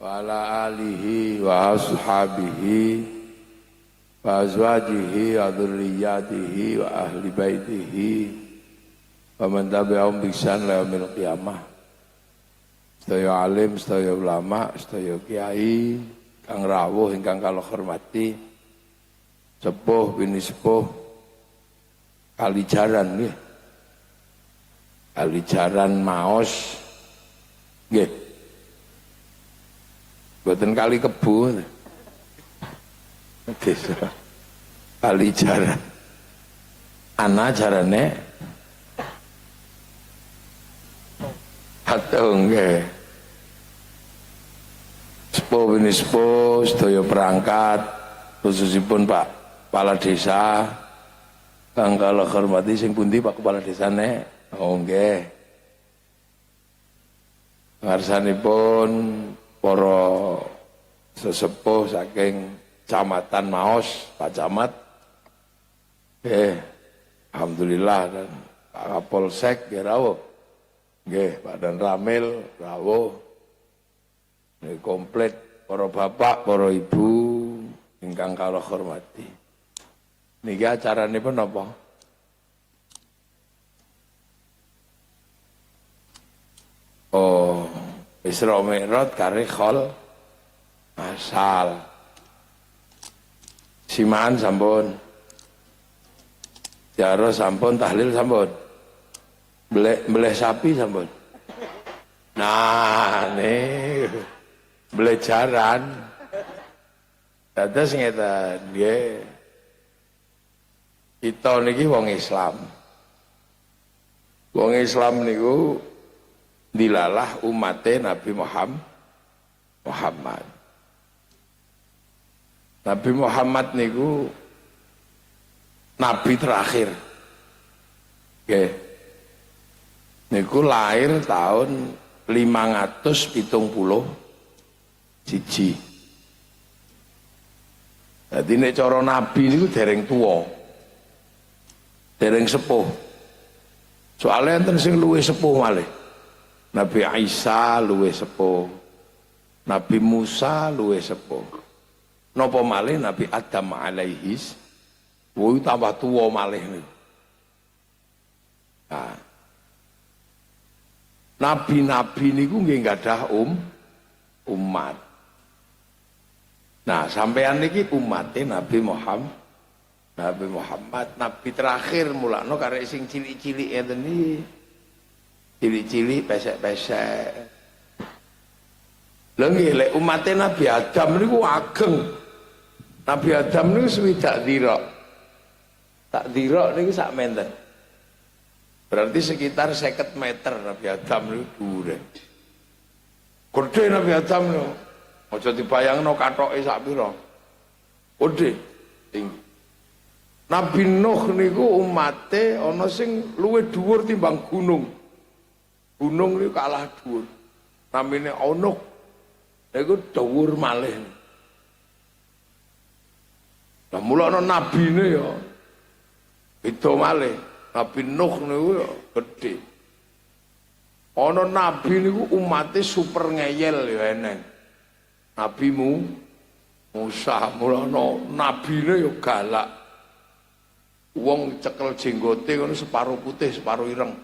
wa ala alihi wa ashabihi wa azwajihi wa dzurriyyatihi wa ahli baitihi wa man tabi'ahum bi ihsan ila yaumil qiyamah. Sedaya alim, sedaya ulama, sedaya kiai kang rawuh ingkang kula hormati, sepuh bini sepuh Kalijaran nggih. Kalijaran Maos nggih. Boten kali kebu. Desa Kalijaran. Ana jarane atung nggih. Sepuh bini sepuh sedaya perangkat khususipun Pak Kepala Desa kang kula hormati sing pundi Pak Kepala Desane? Oh nggih. Ngarsanipun para sesepuh saking Kecamatan Maos, Pak Camat. Alhamdulillah dan Pak Kapolsek nggih rawuh. Nggih, Pak Dan Ramil rawuh. Nggih komplit para bapak, para ibu ingkang kula hormati. Niki acaranipun napa? Oh, Isra Mi'raj kare khol asal. Simaan sampun. Jaro sampun, tahlil sampun. Beleh sapi sampun. Nah, nih belajaran. Dados ngeten nggih. Kita niki wong Islam. Wong Islam niku dilalah umatnya Nabi Muhammad. Nabi Muhammad niku nabi terakhir. Nggih. Niku lahir tahun 570 siji. Jadi nek cara nabi niku dereng tuwa. Dereng sepuh. Soalnya enten sing luwih sepuh malih. Nabi Isa luwih sepuh. Nabi Musa luwih sepuh. Napa malih Nabi Adam alaihis kuwi tambah tuwa malih niku. Nah. Nabi-nabi niku nggih gadah umat. Nah, sampean niki umatnya Nabi Muhammad. Nabi terakhir mulakno karek sing cilik-cilik enten iki. Cilik-cilik pesek-pesek. Lha nggih lek umate Nabi Adam niku ageng. Nabi Adam niku swidak dira. Tak dira niku sak menten. Berarti sekitar 50 meter Nabi Adam niku dhuwure. Gedhe Nabi Adam niku. Aja dibayangno kathoke sak pira. Gedhe tinggi. Nabi Nuh niku umate ana sing luwih dhuwur timbang gunung. Gunung niku kalah dhuwur. Namine Onuk. Niku dhuwur malih. Lah mulane nabine ya beda malih. Nabi Nuh niku ya gedhe. Ana nabi niku umate super ngeyel ya eneng. Nabi Musa mulane nabine ya galak. Wong cekel jenggote ngono separuh putih, separuh ireng.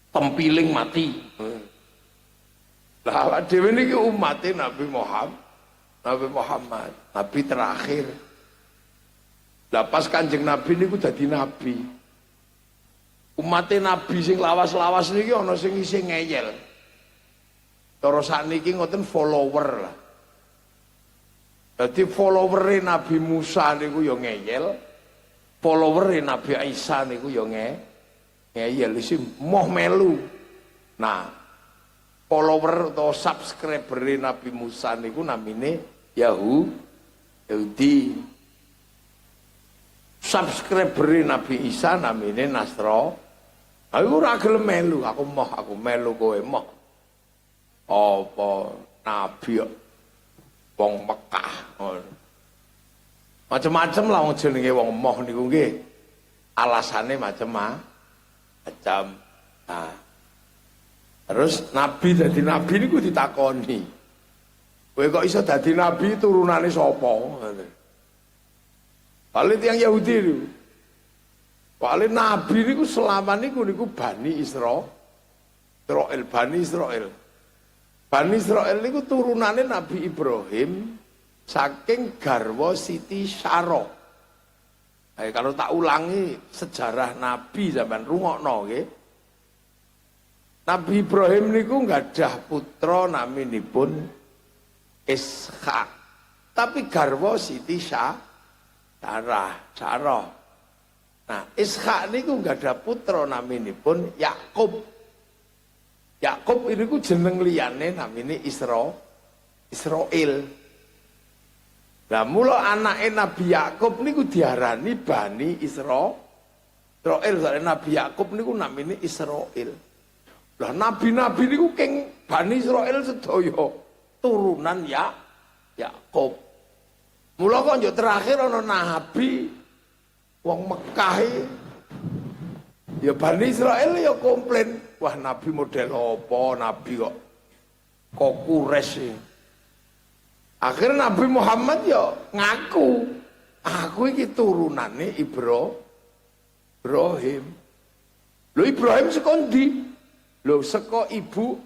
Tempiling mati. Lah awak dhewe niki umate Nabi Muhammad, nabi terakhir. Lah pas Kanjeng Nabi niku dadi nabi. Umate nabi sing lawas-lawas niki ana sing isih ngeyel. Cara sakniki ngoten follower lah. Dadi followere Nabi Musa niku ya ngeyel. Follower Nabi Isa niku ya ngeyel isi moh melu. Nah, follower atau subscriber Nabi Musa niku namine Yahudi. Subscriber Nabi Isa namine Nasro. Aku ora gelem melu, aku melu kowe moh. Apa nabi wong Mekah. Macam-macam lah wong jenenge wong moh niku nggih. Alasane macam-macam. Nah, Terus nabi dadi nabi niku ditakoni. Kowe kok iso dadi nabi turunane sapa? Paling tiyang Yahudi niku. Paling nabi niku selama niku Bani Israil. Bani Israil. Bani Israil niku turunane Nabi Ibrahim saking garwa Siti Syarah. Kalau tak ulangi sejarah Nabi zaman rungokno nggih. Nabi Ibrahim niku nggadah putra naminipun Ishak. Tapi garwa Siti Syarah. Nah, Ishak niku nggadah putra naminipun Yakub. Yakub ini ku jeneng liyane namine Israil. Lah mula anake Nabi Yakub niku diarani Bani Israil. Soale Nabi Yakub niku namine Israil. Lah nabi-nabi niku keng Bani Israil sedaya turunan Yakub. Mula kok yo terakhir ana nabi wong Mekah ya Bani Israil ya komplain, wah nabi model apa, nabi kok kures sih. Akhirnya Nabi Muhammad ya ngaku, aku iki turunane Ibrahim. Lho Ibrahim sekondi? Lho saka ibu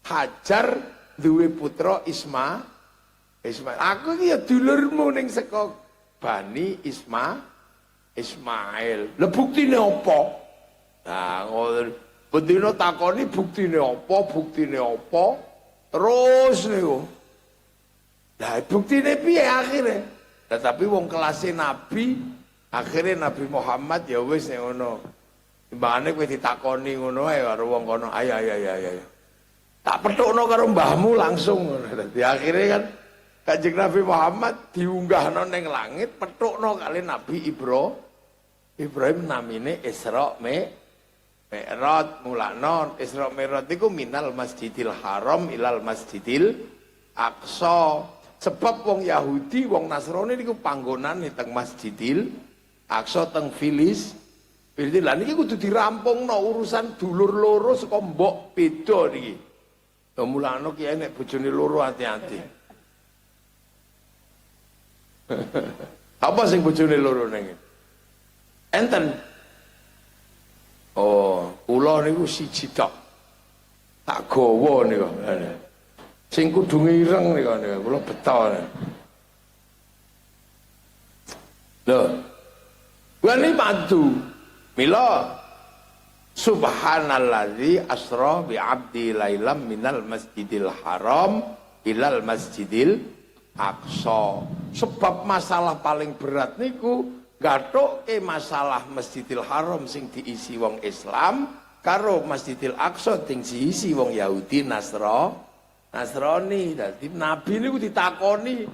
Hajar duwe putra Ismail. Aku iki ya dulurmu ning saka Bani Ismail. Lha buktine apa? Nah, ngoten. Bendina takoni buktine apa? Terus niku. Lah buktine piye akhire? Tetapi wong kelase Nabi, akhirnya Nabi Muhammad ya wis nek ngono. Mbahane kowe ditakoni ngono ae karo wong kono, ayo. Tak petukno karo mbahmu langsung ngono. Dadi akhire kan Kanjeng Nabi Muhammad diunggahno ning langit, petukno kali Nabi Ibrahim namine Isra Mi'raj. Mulane Isra Mi'raj iku minal Masjidil Haram ilal Masjidil Aqsa. Sebab wong Yahudi, wong Nasrani niku panggonane teng Masjidil Aqsa teng Filistin. Lah niki kudu dirampungno urusan dulur loro saka mbok beda niki. Lah mulane ki nek bojone loro hati-hati. Apa sing bojone loro ning? Enten. Oh, kula niku siji tok. Tak gawa niku. Sing kudunge ireng niku kula beto. Lho. Wani mantu. Mila subhanalladzi asra bi 'abdi lailam minal masjidil haram ilal masjidil aqsa. Sebab masalah paling berat niku gathuke masalah Masjidil Haram sing diisi wong Islam karo Masjidil Aqsa sing diisi wong Yahudi Nasrani. Dadi Nabi niku ditakoni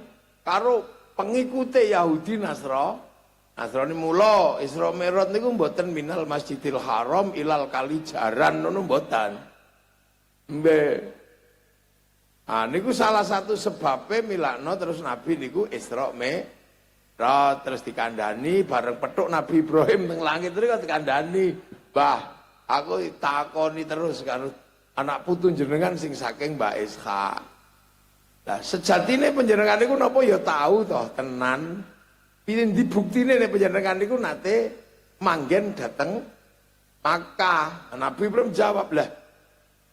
karo pengikute Yahudi Nasrani mula Isra Mi'raj niku mboten minal Masjidil Haram ilal Kalijaran ngono mboten. Nggih. Ah niku salah satu sebabnya milakno terus Nabi niku Isra Mi'raj terus dikandani bareng petuk Nabi Ibrahim teng langit niku dikandani. Mbah, aku takoni terus karo anak putu jenengan sing saking Mbak Ishak. Lah sejatine panjenengan niku napa ya tahu toh tenan. Pilih dibuktine nek panjenengan niku nate manggen dateng Makkah. Nabi Ibrahim jawab, lah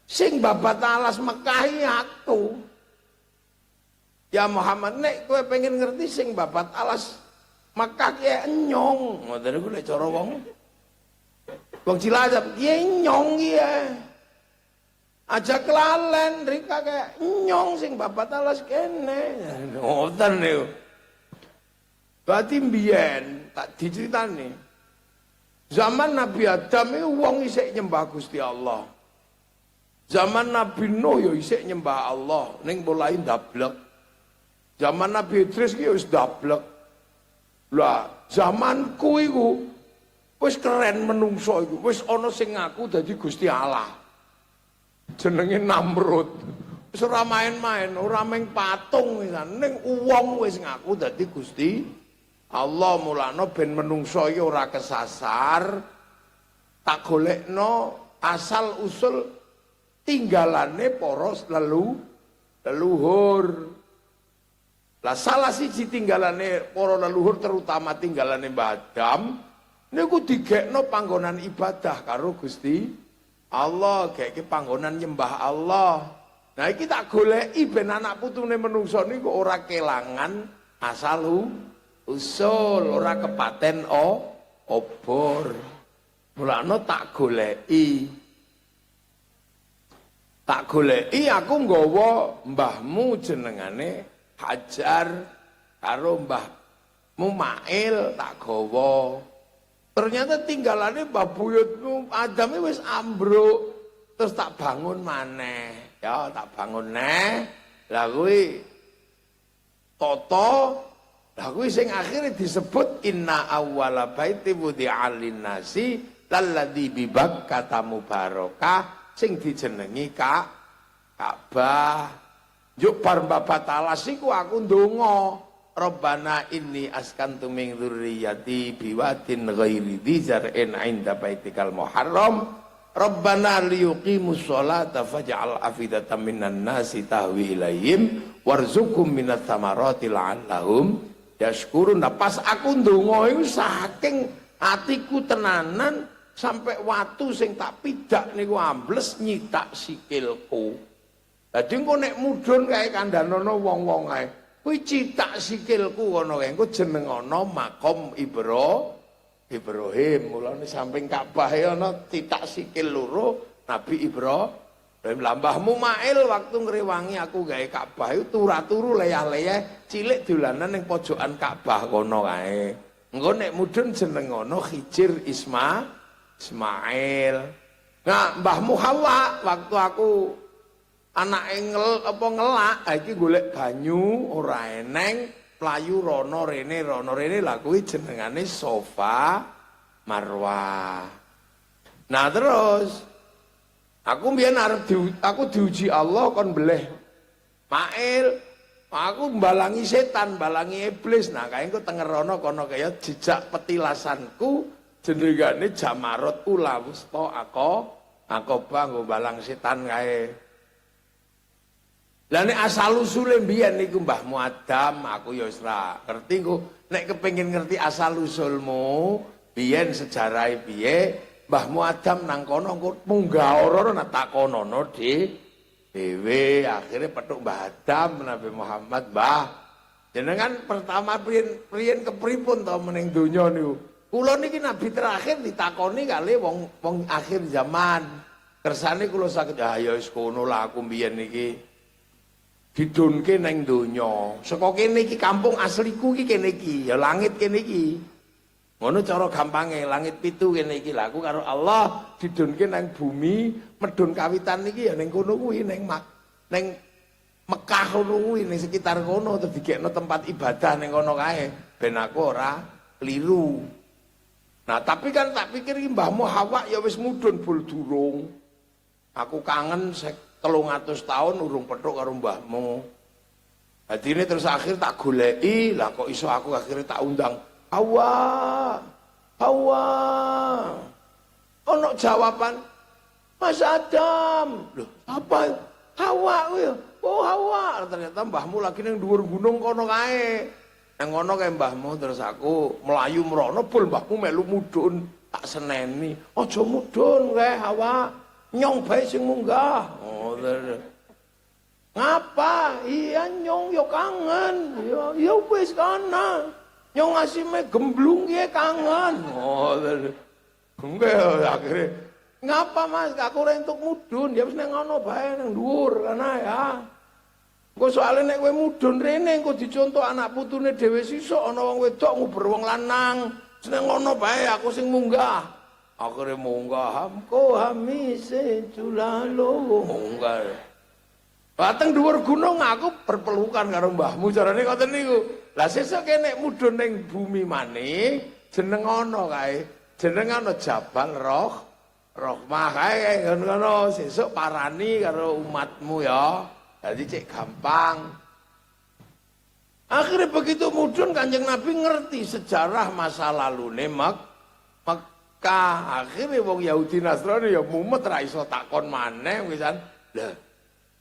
sing babat alas Mekah aku. Ya Muhammad nek kowe pengen ngerti sing babat alas Mekah ki enyong. Ngoten niku lek cara wong Cilacap ki enyong ki. Aja kelalen rika kaya enyong sing babat alas kene. Ngoten niku. Berarti mbiyen tak diceritani. Zaman Nabi Adam itu wong isik nyembah Gusti Allah. Zaman Nabi Nuh ya isik nyembah Allah, ning mulai ndablek. Zaman Nabi Idris ki wis ndablek. Lah, zamanku iku wis keren menungso iku, wis ana sing ngaku dadi Gusti Allah. Jenenge Namrud. Wis ora main-main, ora meng patung wisan, ning wong wis ngaku dadi Gusti Allah. Mulane ben menungso iki ora kesasar, tak golekno asal usul tinggalane para leluhur. Lah salah siji tinggalane para leluhur terutama tinggalane Mbah Adam niku digekno panggonan ibadah karo Gusti Allah, geke panggonan nyembah Allah. Nah iki tak goleki ben anak putune menungso niku ora kelangan asal usul, ora kepaten obor. Mulane tak goleki. Tak goleki aku nggawa mbahmu jenengane Hajar karo mbahmu Mail tak gawa. Ternyata tinggalane mbah buyutmu Adame wis ambruk. Terus tak bangun maneh. Ya, tak bangun neh. Lah kuwi tata, lah kuwi sing akhire disebut inna awwala baiti wudi'a lin-nasi lalladzi bi Bakkah mubarakah sing dijenengi Ka'bah. Juk bar babat alas iku aku ndonga, Rabbana inni askantu min dzurriyyati biwadin ghairi dzar'in 'inda baitikal muharram Rabbana liyuqimus sholata faj'al afidatan minan nasi tahwi ilaihim warzuqhum minats tsamarati la'allahum yashkurun. Pas aku ndonga iku saking atiku tenanan sampai watu sing tak pidak niku ambles nyitak sikilku. Dadi engko nek mudhun kae kandhanono wong-wong kae, kuwi citak sikilku ngono kae, engko jenengono makom Ibrahim. Mulane samping Ka'bah ana citak sikil loro Nabi Ibrahim. Lambahmu Mail waktu ngrewangi aku gawe Ka'bah iku turu-turu leyah-leyah cilik dolanan ning pojokan Ka'bah kono kae. Engko nek mudhun jenengono Khijir Ismail. Nah, mbahmu Hawa waktu aku anak ngelak, iki golek banyu ora eneng, mlayu rono rene lah kuwi jenengane Safa Marwah. Nah terus aku mbiyen aku diuji Allah kon beleh Mail, aku mbalangi setan, mbalangi iblis. Nah kae engko tenger rono kono kaya jejak petilasanku jenengane Jamarot Ula Wusta Aqobah nggo balang setan kae. Lah nek asal usule mbiyen niku mbahmu Adam, aku ya wis ra ngerti engko nek kepengin ngerti asal usulmu biyen sejarahe piye mbahmu Adam nang kono engko munggah ora nak takonono dhewe akhire petuk Mbah Adam Nabi Muhammad, "Mbah, jenengan pertama priyen kepripun to meneng donya niku? Kula niki nabi terakhir ditakoni kali wong akhir zaman. Kersane kula saged ya wis kono lah aku mbiyen niki didunke neng donya. Saka kene iki kampung asliku iki kene iki, ya langit kene iki. Ngono cara gampange, langit pitu kene iki. Lah aku karo Allah didunke neng bumi, medun kawitan iki ya neng kono kuwi neng Mekah kono kuwi ning sekitar kono terus digekno tempat ibadah neng kono kae ben aku ora keliru. Nah, tapi kan tak pikir iki mbahmu Hawa ya wis mudhun bul durung. Aku kangen 300 tahun urung petuk karo mbahmu. Dadi ini terus akhir tak goleki, lah kok iso aku akhirnya tak undang. Hawa. Ono jawaban, Mas Adam. Loh, apa? Hawa kuwi. Oh, Hawa. Ternyata mbahmu lagi ning dhuwur gunung kono kae. Nang ngono kae mbahmu terus aku melayu mrono bul mbahmu melu mudhun, tak seneni. Aja mudhun kae Hawa. Nyong bae sing munggah. Oh, ngapa? Iya nyong yo kangen. Ya wis kana. Nyong asime gemblung ki kangen. Oh, enggak akhirnya. Ngapa Mas? Aku ora entuk mudhun. Ya wis nang ngono bae nang dhuwur kana ya. Engko soalé nek kowe mudhun rene engko dicontoh anak putune dhewe sisuk ana wong wedok nguber wong lanang. Seneng ngono bae aku sing munggah. Akhirnya munggah hamko hamise julalo munggah. Bateng dhuwur gunung aku berpelukan karo mbahmu carane ngoten niku. Lah sesuk kene mudhun ning bumi maneh jeneng ana kae. Jeneng ana Jabal Rahmah kae ngono sesuk parani karo umatmu ya. Dadi cek gampang. Akhirnya begitu mudhun Kanjeng Nabi ngerti sejarah masa lalune Mekah. Akhirnya wong Yahudi Nasrani ya mumet ra iso takon maneh wisan Lah,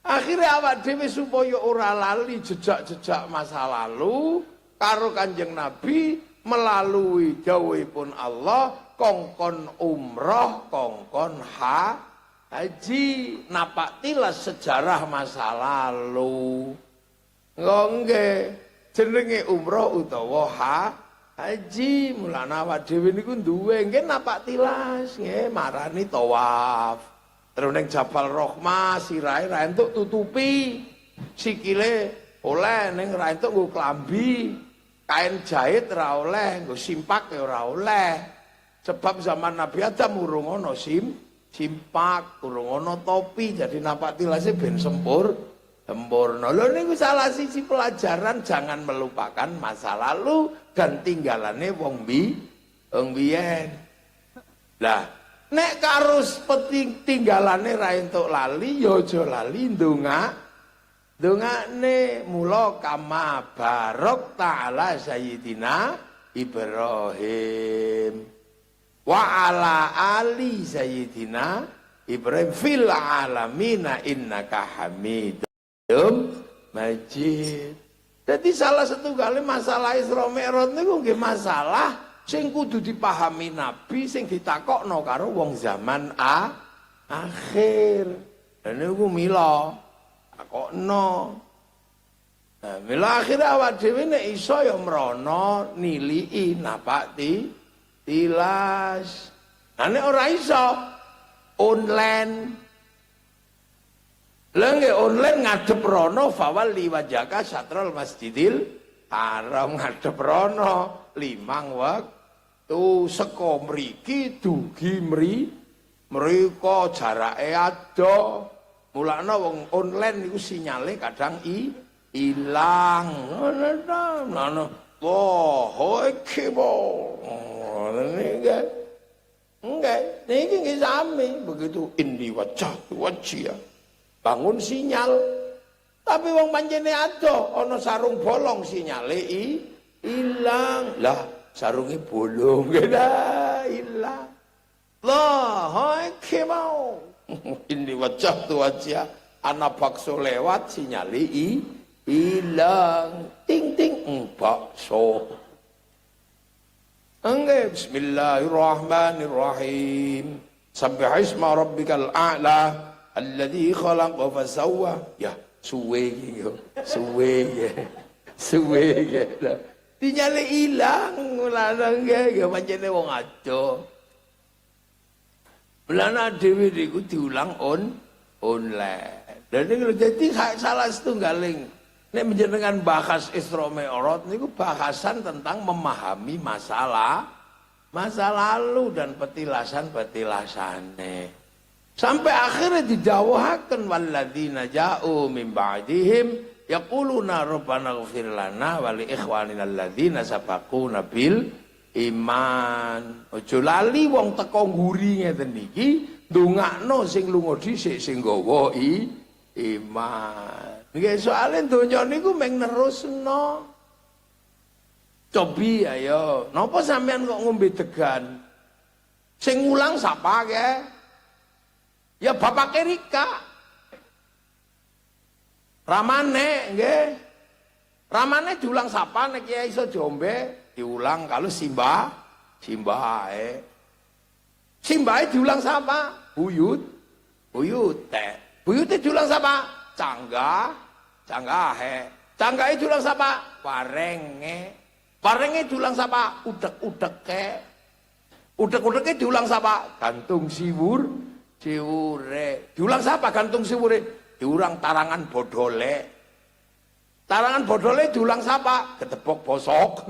akhirnya awak dhewe supaya ora lali jejak-jejak masa lalu karo Kanjeng Nabi melalui dawuhipun Allah kongkon umroh kongkon haji napak tilas sejarah masa lalu. Nggih, jenenge umroh utawa haji mulana awak dhewe niku duwe nggih napak tilas nggih marani tawaf. Terus ning Jabal Rahmah sirahe ra entuk tutupi, sikile oleh ning ra entuk nggo klambi, kain jahit ra oleh, nggo simpak ya ora oleh. Sebab zaman Nabi Adam urung ana simpak, urung ana topi, jadi napak tilase ben sempurna. Lho niku salah siji pelajaran jangan melupakan masa lalu dan tinggalane wong biyen. Lah nek karo tinggalane ra entuk lali ya aja lali ndongakne mula kama barok ta'ala sayyidina Ibrahim wa ala ali sayyidina Ibrahim fil alamina innaka hamidum majid. Jadi salah satu kali masalah Isra Mi'raj niku nggih masalah sing kudu dipahami Nabi sing ditakokno karo wong zaman akhir. Dan niku mila takokno. Nah, mila akhire awak dhewe nek iso ya mrono nilii napak tilas. Nah nek ora iso online. Lha nggih online ngadep rono fawalli wajhaka satrul masjidil haram ngadep rono 5 waktu saka mriki dugi mriko jarake ado. Mulane wong online niku sinyale kadang ilang. Ngono. Wah, iki bo. Enggak, niki nggih sami begitu indi wajah. Bangun sinyal. Tapi wong pancene ado ana sarung bolong sinyale ilang. Lah sarunge bolong lah ilang. Lah iki mau. Ini wajah anak bakso lewat sinyali ilang ting bakso. Enggak, bismillahirrahmanirrahim. Sabbihisma rabbikal a'la alladzi khalaqa fasawwa. Ya, suwe ya. Sinyali ilang lanang ya pancene wong ado. Belana dhewe niku diulang online. Dan niku jadi salah setunggaling nek menjenengan bahas Isra Mi'raj niku bahasan tentang memahami masa lalu dan petilasan-petilasane. Sampai akhirnya didhawuhaken walladzina ja'u min ba'dihim yaquluna rabbana ighfir lana wa li ikhwanina alladzina sabaquna bil iman. Aja lali wong teko nguri ngeten niki ndongakno sing lunga dhisik sing nggawa iman. Nggih soalé donya niku meng nerusno. Cobi ayo, napa sampean kok ngombe degan? Sing ngulang sapa ke? Ya bapak Rika. Ramane nggih. Ramane diulang sapa nek ya iso diombe? Diulang kalau Simbae diulang siapa? Buyute diulang siapa? Canggahe diulang siapa? Parenge diulang siapa? Udek-udeke diulang siapa? Gantung siwure diulang siapa? Gantung siwure diulang tarangan bodole diulang siapa? Ketepok bosok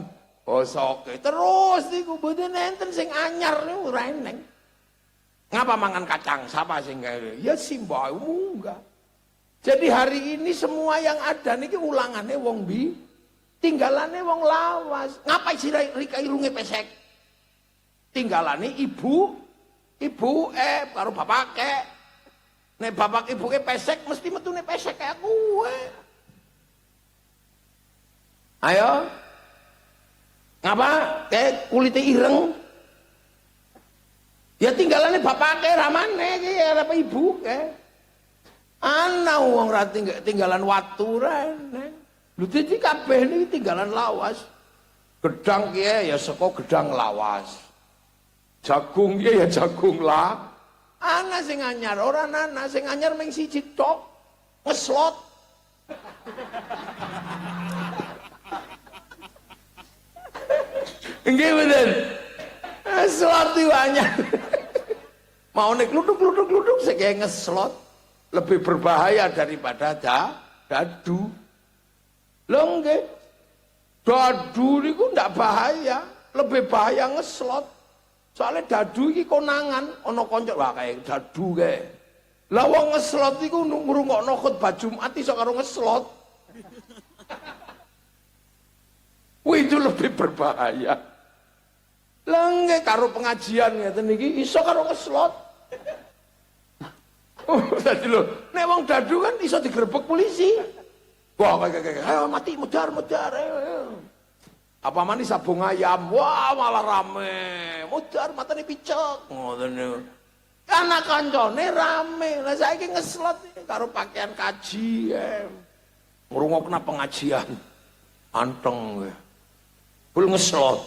terus niku mboten enten sing anyar niku ora eneng. Ngapa mangan kacang? Sapa sing gawe? Ya Simbae munggah. Jadi hari ini semua yang ada niki ulangane wong tinggalane wong lawas. Ngapa isi Rika irunge pesek? Tinggalane ibu karo bapake. Nek bapak ibuke pesek mesti metune pesek kaya kowe. Ayo. Ngapa? Kayak kulitnya ireng. Ya tinggalannya bapaknya ramane, apa ibu ke. Ana wong ra tinggalan watu rene. Lho dadi kabeh niki tinggalan lawas. Gedang kiye ya saka gedang lawas. Jagung kiye ya jagung lah. Ana sing anyar, ora ana sing anyar mung siji tok. Ngeslot. Nggih mboten. Ngeslot iki anyar. Mau nek kluduk-kluduk sing ngeslot lebih berbahaya daripada dadu. Lho nggih. Dadu niku ndak bahaya, lebih bahaya ngeslot. Soalnya dadu iki konangan, ana kanca wah kae dadu kae. Lah wong ngeslot iku ngrungokno khutbah Jumat iso karo ngeslot. Wih, itu lebih berbahaya. Lah nggih karo pengajian ngeten iki iso karo ngeslot. Oh, dadi lho, nek wong dadu kan iso digerebek polisi. Wah, ayo mati mudar. Ayo. Apa manis sabung ayam, wah malah rame. Mudar matane picek. Ngoten niku. Anak kancane rame. Lah saiki ngeslot karo pakaian kaji. Ngrungokna pengajian. Anteng. Bul ngeslot.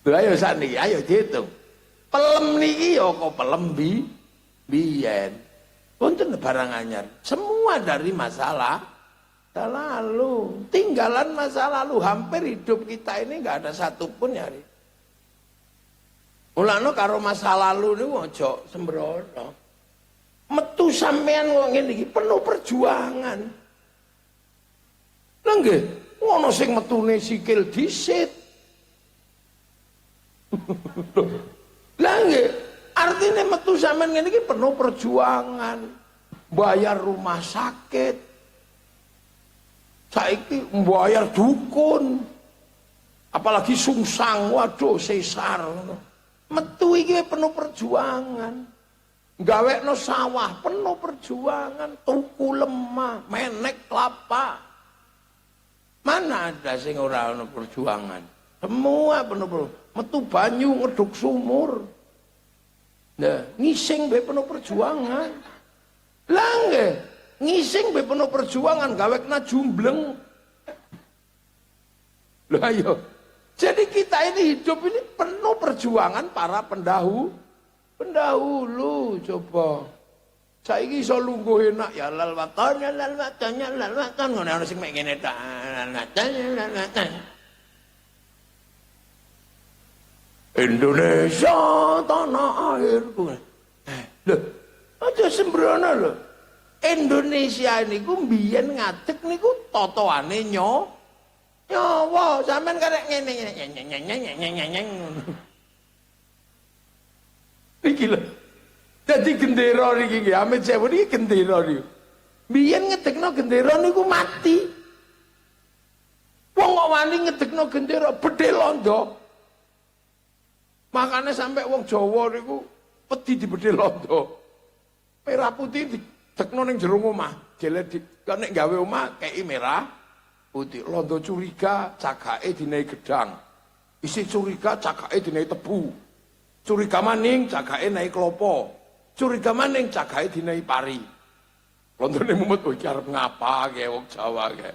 Lha ayo sakniki, ayo diitung. Pelem niki ya kok pelem biyen. Wonten barang anyar. Semua dari masalah lalu. Tinggalan masa lalu. Hampir hidup kita ini nggak ada satupun ya. Mulane karo masa lalu niku aja sembrono. Metu sampean wong ngene iki penuh perjuangan. Lha nggih, ngono sing metune sikil disit. Lah nggih, artinya metu sampean ngene iki penuh perjuangan. Bayar rumah sakit. Saiki bayar dukun. Apalagi sungsang, waduh sesar. Metu iki penuh perjuangan. Gawekno sawah penuh perjuangan, tuku lemah, menek kelapa. Mana ada sing ora ono perjuangan? Semua penuh. Metu banyu ngeduk sumur. Nah, ngising be penuh perjuangan. Lah nggih, ngising be penuh perjuangan gawekna jumbleng. Lah ayo. Jadi kita ini hidup ini penuh perjuangan para pendahulu. Coba. Saiki iso lungguh enak ya lal waton ngono ana sing mek ngene ta. Indonesia tanah airku. Lho, aja sembrono lho. Indonesia niku mbiyen ngadeg niku totoane nyawa sampean karek ngene iki lho. Dadi gendera niki nggih Amit Sewu niki gendera niku. Biyen ngedekno gendera niku mati. Wong kok wani ngedekno gendera bedhe londo. Makane sampai wong Jawa niku wedi dibedhe londo. Merah putih didekno ning jero omah. Jele nek gawe omah kei merah putih. Londo curiga cagake dinai gedang. Isi curiga cagake dinai tebu. Curiga maning cagake naik klopo. Curiga maning cagake dinai pari. Londone mumet iki arep ngapa ge wong Jawa ge.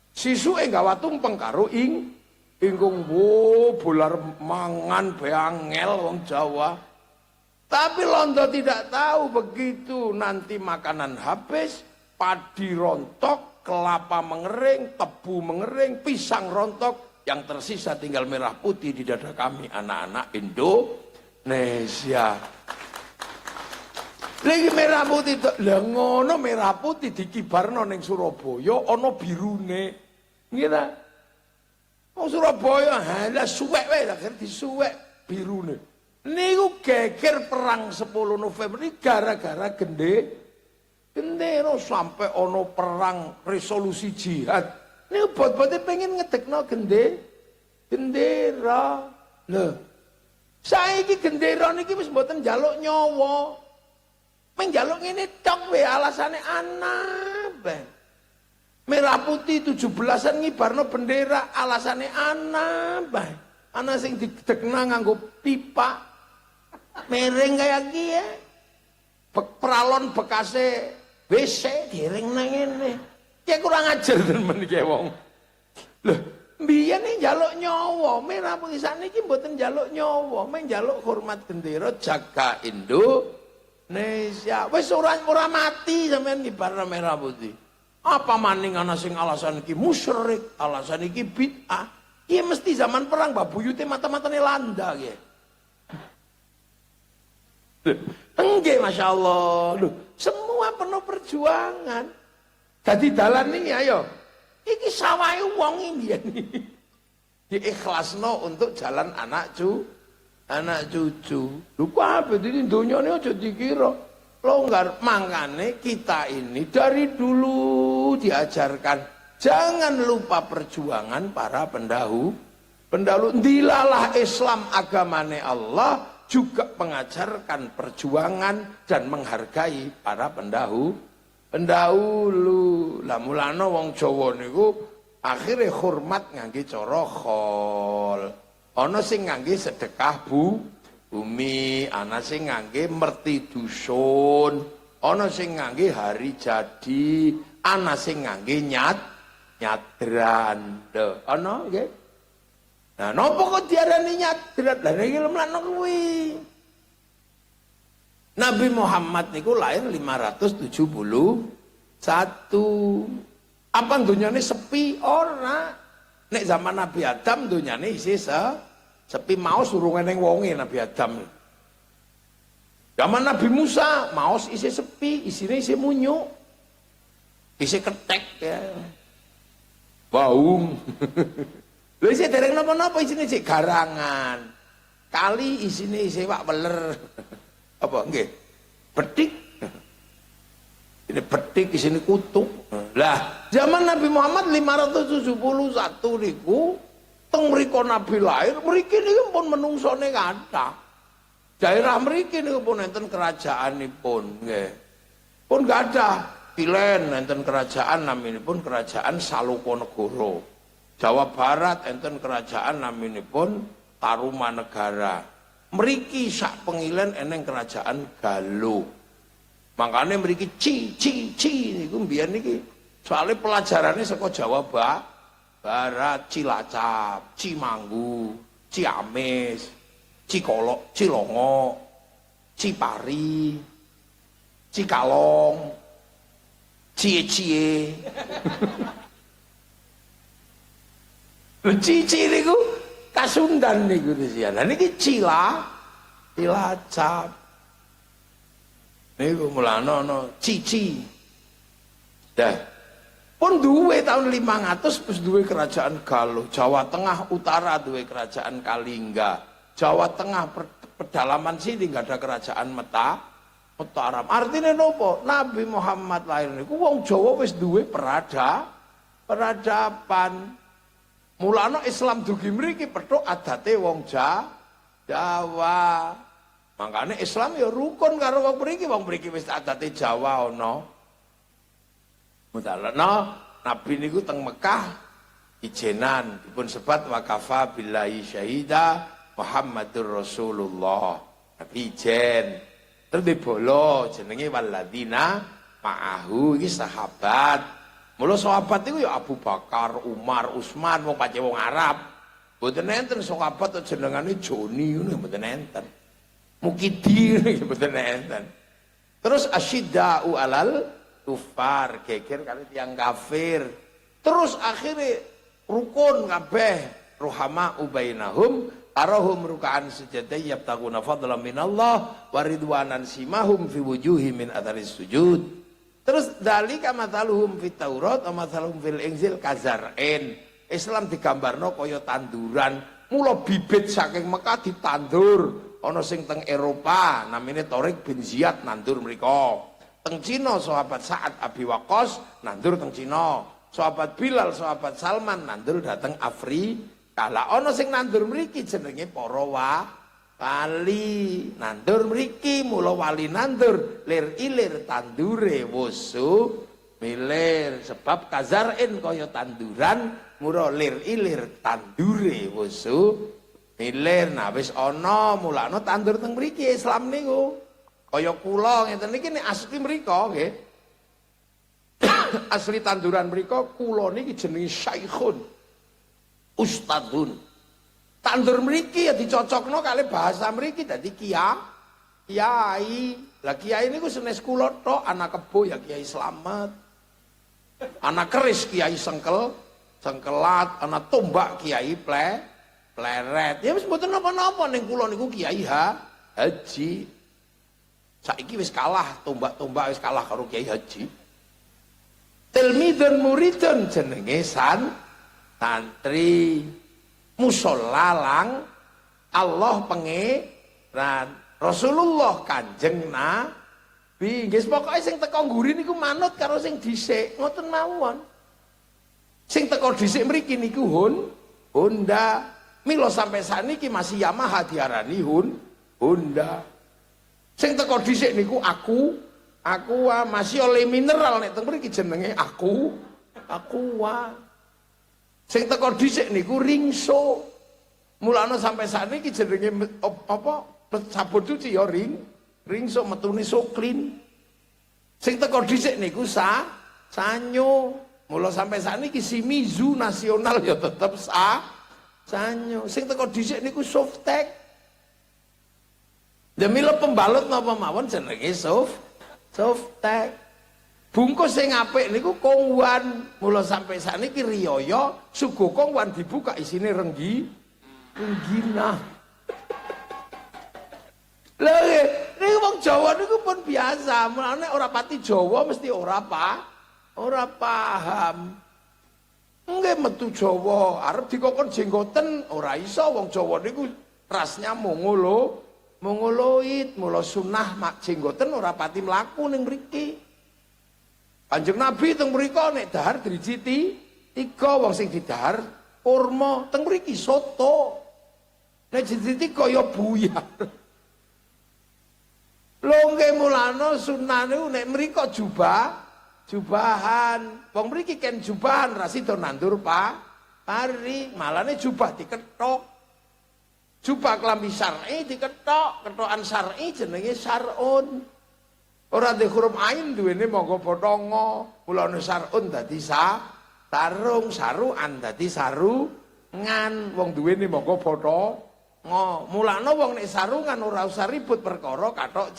Sisuke gawa tumpeng karo ingkung bolar mangan beangel wong Jawa. Tapi Londo tidak tahu begitu nanti makanan habis, padi rontok, kelapa mengering, tebu mengering, pisang rontok, yang tersisa tinggal merah putih di dada kami anak-anak Indonesia. Lagi merah putih, lah ngono merah putih dikibarno ning Surabaya ana birune. Ngira. Wong Surabaya halah suwek wae lah disuwek birune. Niku geger perang 10 November ini gara-gara gendera sampai ana perang resolusi jihad. Niku bot-bote pengen ngedekno gendera. Lho. Saiki gendera niki wis mboten njaluk nyawa. Meng njaluk ngene tok wae alasane ana. Merah putih 17-an ngibarno bendera alasane ana. Ana sing didekna nganggo pipa. Mereng kaya kiye. Peralon bekase WC dereng nang ngene. Ya kurang ajar temen iki wong. Lho, mbiyen iki njaluk nyawa, merah puisan iki mboten njaluk nyawa, mung njaluk hormat gendera jaga Indonesia. Wis ora mati sampean kibar merah putih. Apa maning ana sing alasan iki musyrik, alasan iki bid'ah. Iya mesti zaman perang babuyute mata-matane landa nggih. Enggak, Masya Allah. Loh, semua penuh perjuangan. Jadi dalan ini ayo. Iki sawai wong ini. Diikhlasno untuk jalan anak cucu. Lu apa ini dunia ini aja dikira longgar. Makanya kita ini dari dulu diajarkan jangan lupa perjuangan para pendahulu. Dilalah Islam agamane Allah juga mengajarkan perjuangan dan menghargai para pendahulu. Lah mulane wong Jawa niku akhire hormat ngangge cara khol. Ana sing ngangge sedekah bumi, ana sing ngangge merti dusun, ana sing ngangge hari jadi, ana sing ngangge nyadran. Lho, ana nggih. Nah, napa kok diarani nyadrat? Lah niki lemlano kuwi. Nabi Muhammad niku lahir 571. Apa dunyane sepi ora? Nek zaman Nabi Adam dunyane isih sepi maos urung eneng wonge Nabi Adam. Zaman Nabi Musa maos isih sepi, isine isih munyuk. Isih ketek ya. Baung. Lha isih dereng napa-napa isine sik garangan. Kali isine isih wak weler. Apa nggih? Betik. Ini betik isine kutuk. Lah, zaman Nabi Muhammad 571 niku teng mriku Nabi lahir, mriki niku pun menungsone kathah. Daerah mriki niku pun enten kerajaanipun nggih. Pun gadah Pilen enten kerajaan naminipun kerajaan Salokonegoro. Jawa Barat enten kerajaan naminipun Tarumanegara. Mriki sak pengilen eneng kerajaan Galuh. Makanya mriki ci niku mbiyen niki soalnya pelajarannya saka Jawa Barat, Cilacap, Cimanggu, Ciamis, Cilongo, Cipari, Cikalong, Cie. Cici niku Kasundan niku disian. Lah niki Cilacap. Niku mulane ana Cici. Dah. Pun duwe tahun 500 terus duwe kerajaan Galuh. Jawa Tengah Utara duwe kerajaan Kalingga. Jawa Tengah pedalaman sini nggak ada kerajaan Mataram. Artinya nopo? Nabi Muhammad lahir niku wong Jawa wis duwe peradaban. Mulane Islam dugi mriki petuk adate wong Jawa. Makanya Islam ya rukun karo wong mriki wis adate Jawa ana. Mudalana Nabi niku teng Mekah ijenan dipun sebat waqafa billahi syahida Muhammadur Rasulullah. Nabi ijen. Terus dibolo jenenge waladina ma'ahu iki sahabat. Mula sahabat iku ya Abu Bakar, Umar, Utsman wong pancen wong Arab. Mboten enten sahabat jenengane Joni ngono mboten enten. Mukidi mboten enten. Terus asyidda'u alal kufar, geger kali tiang kafir. Terus akhirnya rukun kabeh ruhama ubainahum arahum rukaan sujudai yabtaguna fadlan minallah waridwanan simahum fi wujuhi min atharis sujud. Terus dalika mathaluhum fit Taurat wa mathaluhum fil Injil kazar'in. Islam digambarno kaya tanduran, mula bibit saking Mekah ditandur. Ana sing teng Eropa namine Tariq bin Ziyad nandur mriko. Teng Cina sahabat Sa'ad Abi Waqqas nandur teng Cina. Sahabat Bilal, sahabat Salman nandur dateng Afrika. Lah ana sing nandur mriki jenenge para wali. Nandur mriki mula wali nandur lir ilir tandure wusu milir sebab kazar'in kaya tanduran mula lir ilir tandure wusu milir. Nah wis ana mulane tandur teng mriki Islam niku. Kaya kula ngeten niki nek asli mriko nggih. Asli tanduran mriko kula niki jenenge Syekhun. Ustadzun. Tandur mriki ya dicocokno kali bahasa mriki dadi kiai. Lah kiai niku senes kula tok, anak kebo ya Kiai Slamet. Anak keris Kiai Sengkelat, anak tombak Kiai Pleret. Ya wis mboten napa-napa ning kula niku Kiai Haji. Saiki wis kalah, tombak-tombak wis kalah karo Kiai Haji. Tilmidun muridun jenenge santri. Musollalang Allah pangeran Rasulullah Kanjeng Nabi. Nggih pokoke sing teko ngguri niku manut karo sing dhisik, ngoten mawon. Sing teko dhisik mriki niku Honda. Mila sampai saniki masih Yamaha diarani Honda. Sing teko dhisik niku aku masih oleh mineral nek teng mriki jenenge aku. Sing teko dhisik niku Ringso. Mulane sampai saniki jenenge apa? Sabun cuci ya Ringso metune Soklin. Sing teko dhisik niku Sanyo. Mula sampai saniki Shimizu nasional ya tetep Sanyo. Sing teko dhisik niku Softek. Demila pembalut napa mawon jenenge Softek. Bungkus sing apik niku kongwan. Mula sampai saniki riyaya sugo kongwan dibuka isine renggina. Lha niku wong Jawa niku pun biasa. Mulane ora pati Jawa mesti ora paham. Nggih metu Jawa arep dikokon jenggoten ora iso wong Jawa niku rasnya mongoloid. Mula sunah mak jenggoten ora pati mlaku ning mriki. Kanjeng Nabi teng mriko nek dahar driji 3 wong sing didahar kurma teng mriki soto. Nek driji 3 ya buyar. Lho nggih mulane sunah niku nek mriko jubahan. Wong mriki ken jubahan ra sida nandur pari, malane jubah diketok. Jubah klambi syar'i diketok, ketokan syar'i jenenge syar'un. Ora di huruf ain duwene monggo potongo. Mulane sarun dadi sarung, saruan dadi sarungan. Wong duwene monggo potongo. Mulane wong nek sarungan ora usah ribut perkara kathok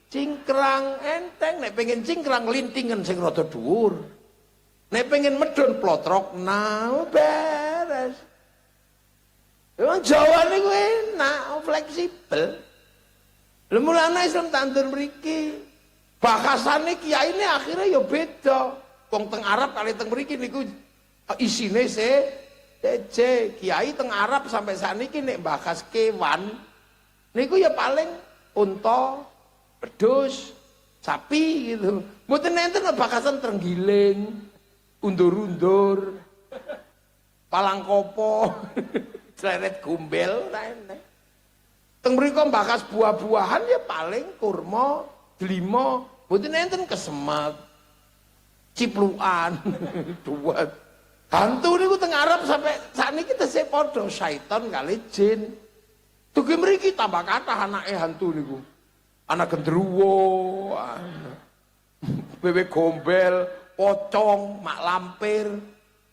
cingkrang enteng. Nek pengen cingkrang lintingen sing rada dhuwur. Nek pengen medhun plotrok beres. Wong Jawa niku enak, fleksibel. Lha mulane Islam tandur mriki. Bahasane kiai ini akhirnya ya beda. Wong teng Arab kali teng mriki niku isine kiai teng Arab sampai saniki nek bahas kewan niku ya paling unta, wedhus, sapi gitu. Mboten enten bahasan trenggiling, undur-undur, palangkopo, sleret gombel ora enek. Teng mriko bahas buah-buahan ya paling kurma, delima, mboten enten kesemek, ciplukan, duet. Hantu niku teng Arab sampai sakniki tesih padha syaitan kali jin. Dugi mriki tambah kathah anake hantu niku. Anak gendruwo, bebek gombel, pocong, mak lampir,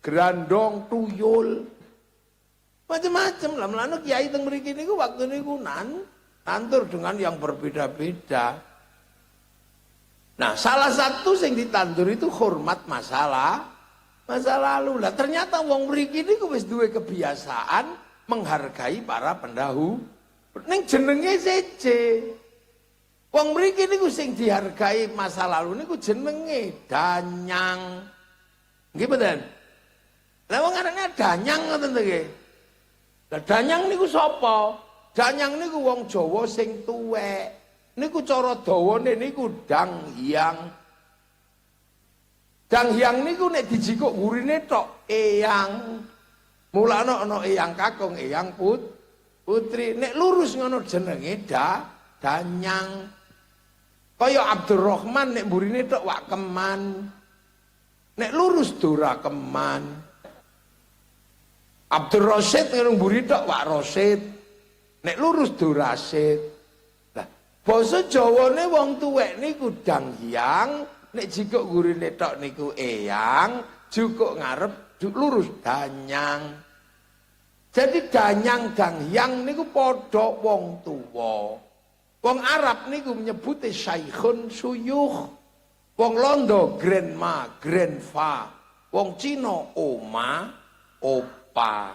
grandong, tuyul. Macam-macam lah. Melanu kiai teng mriki niku waktu niku nantur dengan yang berbeda-beda. Nah, salah satu yang ditandur itu hormat masa lalu. Lah ternyata wong mriki niku wis duwe kebiasaan menghargai para pendahulu. Ning jenenge seje. Wong mriki niku sing dihargai masa lalu niku jenenge danyang. Nggih mboten? Lah wong arane danyang ngoten to nggih. Lah danyang niku sapa? Danyang niku wong Jawa sing tuwek. Niku cara dawane niku danghyang. Danghyang niku nek dijikuk gurine tok eyang. Mulane ana eyang kakung, eyang putri. Nek lurus ngono jenenge danyang. Kaya Abdurrahman nek burine tok Wakeman. Nek lurus Dorakeman. Abdur Rasyid ngono mburi tok Wak Rasyid. Nek lurus Dorasyid. Lah Basa Jawane wong tuwek niku danghyang, nek jikok gurine tok niku eyang, jukuk ngarep lurus danyang. Jadi danyang danghyang niku padha wong tuwa. Wong Arab niku menyebute syaikhun suyuh. Wong Londo grandma, grandfa. Wong Cina oma, opa.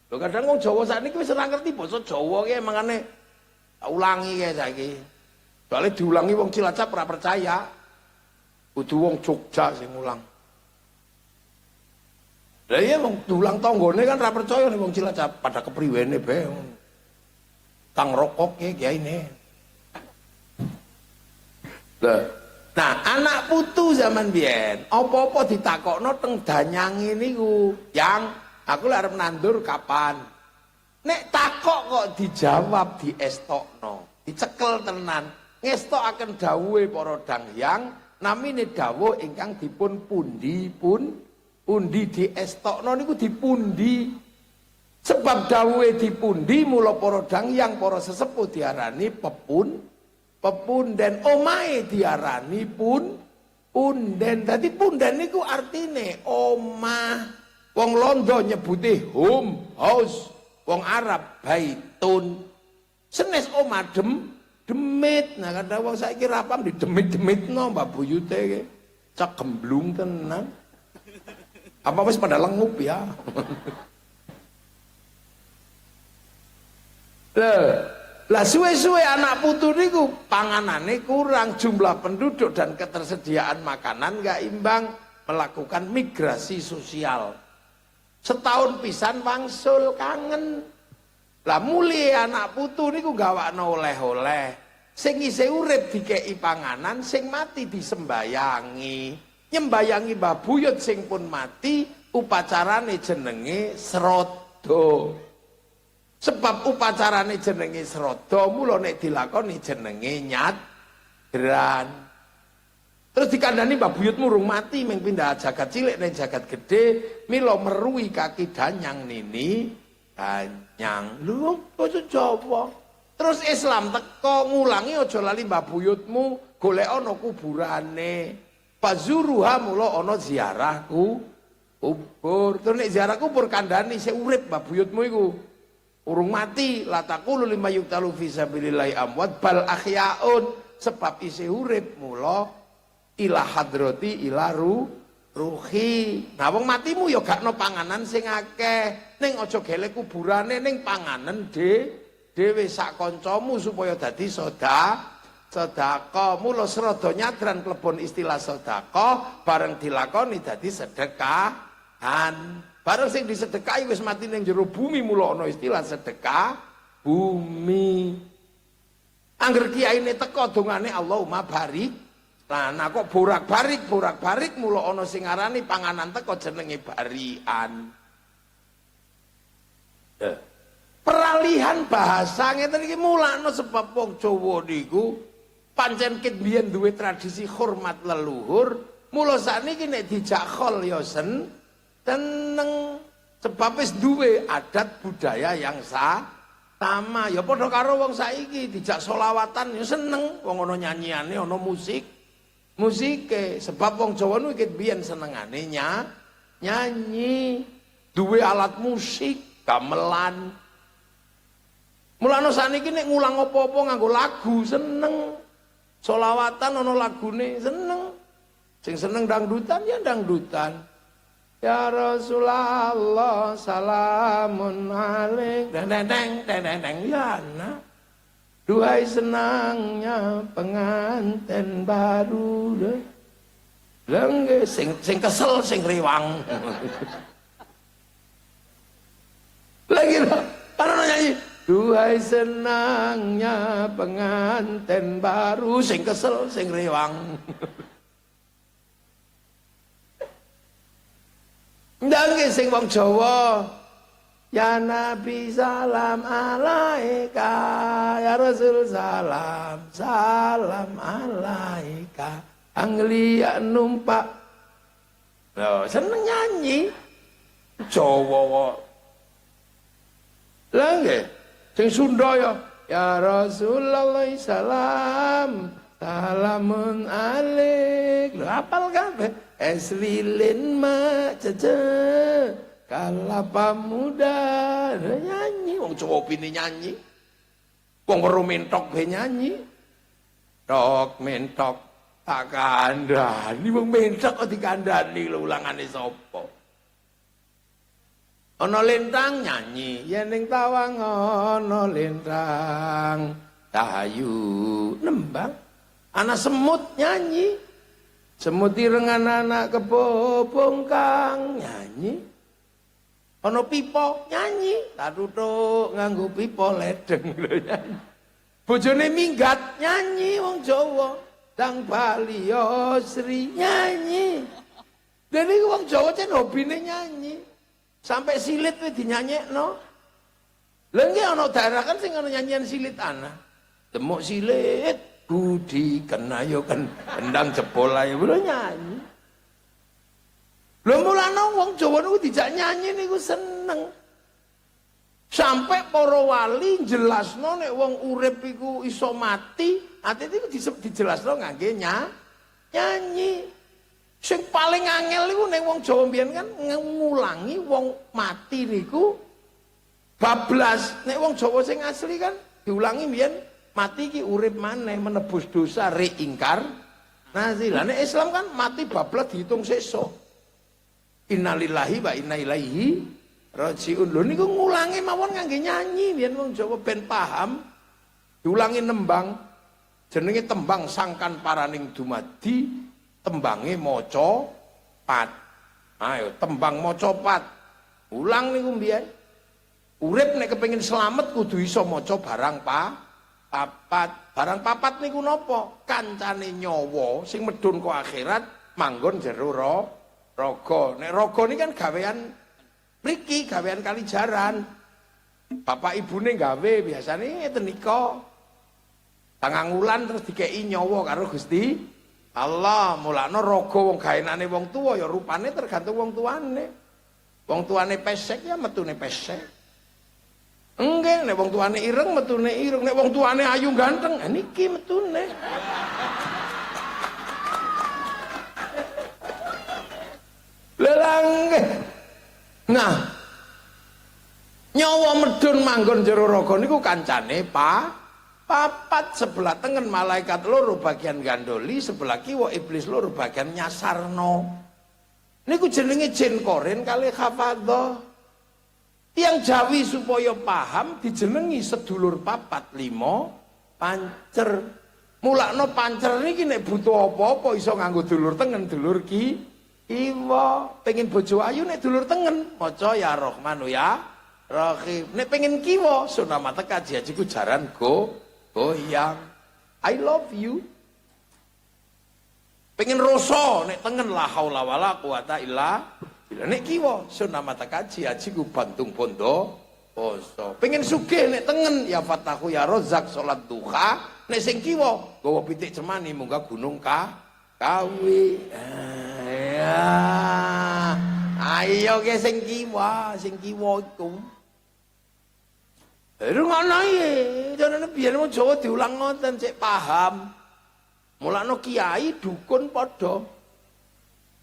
Lho kadang wong Jawa sakniki wis ora ngerti basa Jawa ki mangane ulangi kae saiki. Soale diulangi wong Cilacap ora percaya. Kudu wong Jogja sing ulang. Lah iya wong diulang tanggane kan ora percaya nek wong Cilacap pada kepriwene bae. Kang rokok kiyaine. Lah, nah anak putu zaman biyen apa-apa ditakokno teng danyange niku, yang aku lek arep nandur kapan? Nek takok kok dijawab diestokno, dicekel tenan. Ngestokaken dawuhe para dangyang, namine dawuh ingkang dipun pundi diestokno niku dipundi. Sebab dawuhe dipundi mula para dangyang para sesepuh diarani pepunden, omahe diarani punden. Dadi punden niku artine omah. Wong Londo nyebute home, house. Wong Arab baitun. Senes omah demit. Nah kadang wong saiki ra paham didemit-demitno Mbak Buyute iki. Cak gemblung tenan. Apa wis pada lengup ya? Lah suwe-suwe anak putu niku panganane kurang, jumlah penduduk dan ketersediaan makanan gak imbang, melakukan migrasi sosial. Setahun pisan wangsul kangen. Lah muli anak putu niku gawakno oleh-oleh. Sing isih urip dikeki panganan, sing mati disembayangi. Nyembayangi Mbah Buyut sing pun mati, upacarane jenenge srada. Sebab upacarane jenenge srada, mula nek dilakoni jenenge nyadran. Terus dikandani Mbah Buyut murung mati ming pindah jagat cilik ning jagat gede, mila meruhi kaki danyang nini danyang. Lho, basa Jawa. Terus Islam teko ngulangi aja lali Mbah Buyutmu, golek ana kuburane. Pazuruha mula ana ziarah kubur. Terus nek ziarah kubur kandhani sik urip Mbah Buyutmu iku. Urung mati, la taqulu lima yuqtalu fi sabilillahi amwat bal ahyaun, sebab isih urip mula ila hadrati ila ruhi. Nah wong matimu ya gakno panganan sing akeh, ning aja gelek kuburane, ning panganan dhewe sak kancamu supaya dadi sedekah. Mula srada nyadran klebon istilah sedekah, bareng dilakoni dadi sedekahan. Bareng sing disedekahi wis mati ning jero bumi, mula ana istilah sedekah bumi. Angger kiyaine teko dongane Allahumma barik. Nah kok borak-barik mula ana sing ngarani panganan teko jenenge barian. Peralihan bahasa ngeten iki mulane sebab wong Jawa niku pancen ket biyen duwe tradisi hormat leluhur, mula sakniki nek dijak khol ya teneng, sebab wis duwe adat budaya yang sama. Ya padha karo wong saiki dijak selawatan ya seneng, wong ana nyanyiane, ana musike. Sebab wong Jawa niku ket biyen senengane nyanyi, duwe alat musik, gamelan. Mulane saniki nek ngulang apa-apa nganggo lagu seneng. Selawatan ana lagune seneng. Sing seneng dangdutan ya dangdutan. Ya Rasulullah salamun alaik deng ya nah. Duhai senangnya pengantin baru deh. Lengge sing kesel sing riwang. Lagi loh, ana nyanyi. Duhai senangnya pengantin baru, sing kesel sing riwang. Ndang sing wong Jawa, ya Nabi salam alaika, ya Rasul salam alaika. Anglia numpak. Loh, seneng nyanyi. Jawa kok. Lah nggih, sing Sunda Ya Rasulullah salam, salamun alaik. Lho hafal kabeh. Eslilin mak cece, kalapa muda. Nyanyi, wong Jawa pini nyanyi. Wong weruh mentok be nyanyi. Tok mentok tak kandhani, wong mentok kok dikandhani lho ulangane sapa? Ana lintang nyanyi, yen ning tawang ana lintang, cahayu nembang. Ana semut nyanyi, semut irengan anak kebobong kang nyanyi. Ana pipa nyanyi, tak tutuk nganggo pipa ledeng lho nyanyi. Bojone minggat nyanyi wong Jawa, dang Bali Sri nyanyi. Dene wong Jawa cen hobine nyanyi. Sampai silit wis dinyanyekno. Lha nggih ana daerah kan sing ana nyanyian silit ana. Demuk silit budi kenayo kan endang jebol ae lho nyanyi. Lho mulane wong Jawa niku dijak nyanyi niku seneng. Sampai para wali jelasno nek wong urip iku iso mati, ati iku dijelasno ngangge nyanyi. Sing paling angel iku ning wong Jawa mbiyen kan ngulangi wong mati niku bablas. Nek wong Jawa sing asli kan diulangi mbiyen mati iki urip maneh menebus dosa reingkar. Nah, lah nek Islam kan mati bablas dihitung sesuk. Innalillahi wa inna ilaihi rajiun. Lho niku ngulangi mawon ngangge nyanyi mbiyen wong Jawa ben paham. Diulangi nembang jenenge tembang sangkan paraning dumadi. Tembange maca pat. Ayo tembang maca pat. Ulang niku mbiyen. Urip nek kepengin slamet kudu iso maca barang papat. Barang papat niku napa? Kancane nyawa sing medhun ke akhirat manggon jero raga. Nek raga niki kan gawean mriki, gawean Kalijaran. Bapak ibune gawe biasane ngeten nika. Tangangulan terus dikeki nyawa karo Gusti Allah. Mulane raga wong gaenane wong tuwa ya rupane tergantung wong tuane. Wong tuane pesek ya metune pesek. Enggak, nek wong tuane ireng metune ireng, nek wong tuane ayu ganteng, niki metune. Lelangge. Nah, nyawa medun manggon jero raga niku kancane papat. Sebelah tengen malaikat loro bagian gandoli, sebelah kiwa iblis loro bagian nyasarno. Niku jenenge jin korin kali hafadzah. Tiang Jawi supaya paham dijenengi sedulur papat limo pancer. Mulakno pancer niki nek butuh apa-apa iso nganggo dulur tengen, dulur kiwa. Pengen bojo ayu nek dulur tengen maca ya Rahmanu ya Rahim. Nek pengen kiwa sunamata kaji hajiku jaran goyang. I love you. Pengen rasa nek tengen la haula wala quwata illa billah. Nek kiwa sunamata kaji hajiku bantung bondo poso. Pengen sugih nek tengen ya fatahu ya rozak salat duha. Nek sing kiwa gawa pitik cemani munggah gunung kawi. Ya. Ayo ke sing kiwa iku. Rungono ye, janane biyen wong Jawa diulang ngoten cek paham. Mulane kiai dukun padha.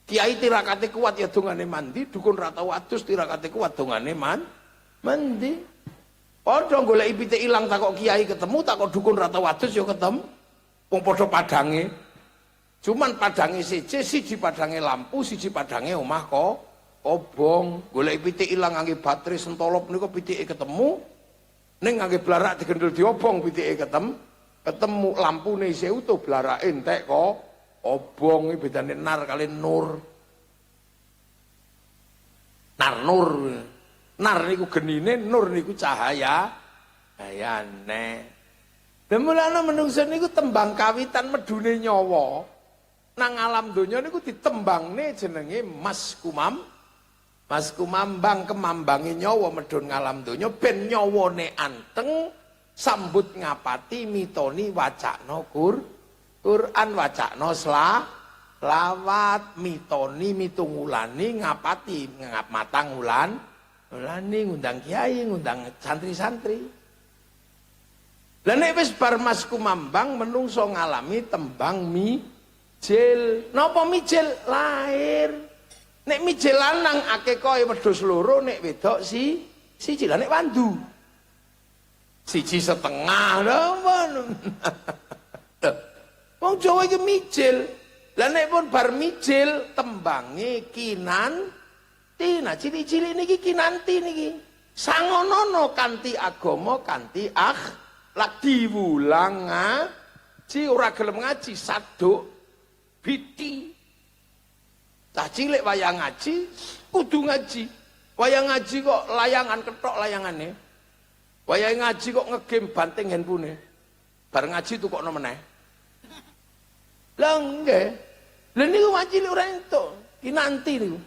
Kiai tirakate kuat ya dongane mandi, dukun ra tau adus tirakate kuat dongane mandi. Padha goleki pitik ilang takok kiai ketemu, takok dukun ra tau adus ya ketemu. Wong padha padange. Cuman padange siji padange lampu, siji padange omah kobong. Goleki pitik ilang ngangge baterai sentolop niku pitike ketemu. Ning ngangge blarak digendul diobong pitike ketemu lampune isih utuh blarake entek kok obong. Iki bedane nar kali nur. Nar niku genine, nur niku cahaya. Ayane. Demulane menungso niku tembang kawitan medune nyawa. Nang alam donya niku ditembangne jenenge Mas Kumambang, kemambange nyawa medun ngalam donya ben nyawane anteng sambut ngapati mitoni wacana Quran, wacana selawat, mitoni mitungulani ngapati ngap matang ulani ngundang kiai, ngundang santri-santri. Lah nek wis bar Mas Kumambang menungso ngalami tembang mijil. Napa mijil? Lahir. Nek mijil lanang akekahe wedhus loro, nek wedok siji. Lah nek wandu siji setengah napa. Wong Jawa iki mijil. Lah nek pun bar mijil tembange kinanti. Nah cilik-cilik niki kinanti niki. Sangonono kanthi agama, kanthi akhlak diwulang ngaji ora gelem ngaji saduk biti. Cah cilik wayang ngaji kudu ngaji. Wayang ngaji kok layangan ketok layangane. Wayang ngaji kok ngegame banting handphone. Bar ngaji tukokno meneh. Lah nggih. Lha niku cilik ora entuk, kinanti niku.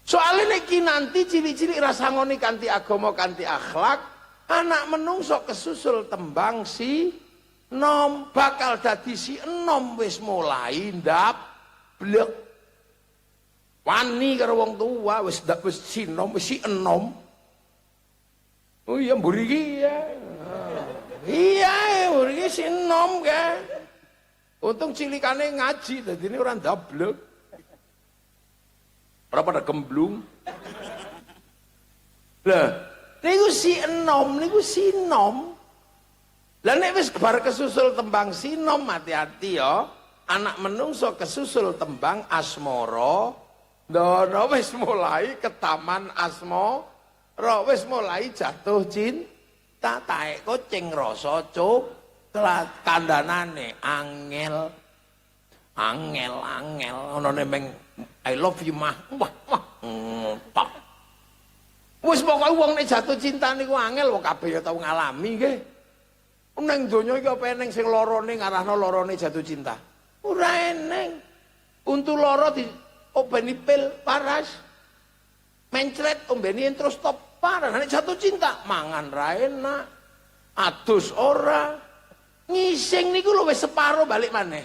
Soale nek kinanti cilik-cilik rasa ngoni kanthi agama kanthi akhlak, anak menungso kesusul tembang si nom bakal dadi si enom wis mulai ndap blek. Wani karo wong tua wis sinom wis si enom. Oh iya mburiki ya. Iya mburiki si enom ka. Untung cilikane ngaji dadine ora ndablek. Ora pada gemblung. Lah, niku si enom, niku sinom. Lah nek wis bar kesusul tembang sinom hati-hati ya. Anak menungso kesusul tembang asmara. Ndono wis mulai ke taman asmara, wis mulai jatuh cinta, taek kucing rasa kandhanane angel ana nemeng I love you mah. Wah. Wis pokoke wong nek jatuh cinta niku angel wong kabeh ya tau ngalami nggih. Neng donya iki apa eneng sing larane ngarahno larane jatuh cinta? Ora eneng. Untu lara di obeni pil paras. Mencret ombeni terus stop parah. Nek jatuh cinta mangan ra enak. Adus ora. Ngising niku lho wis separo balik maneh.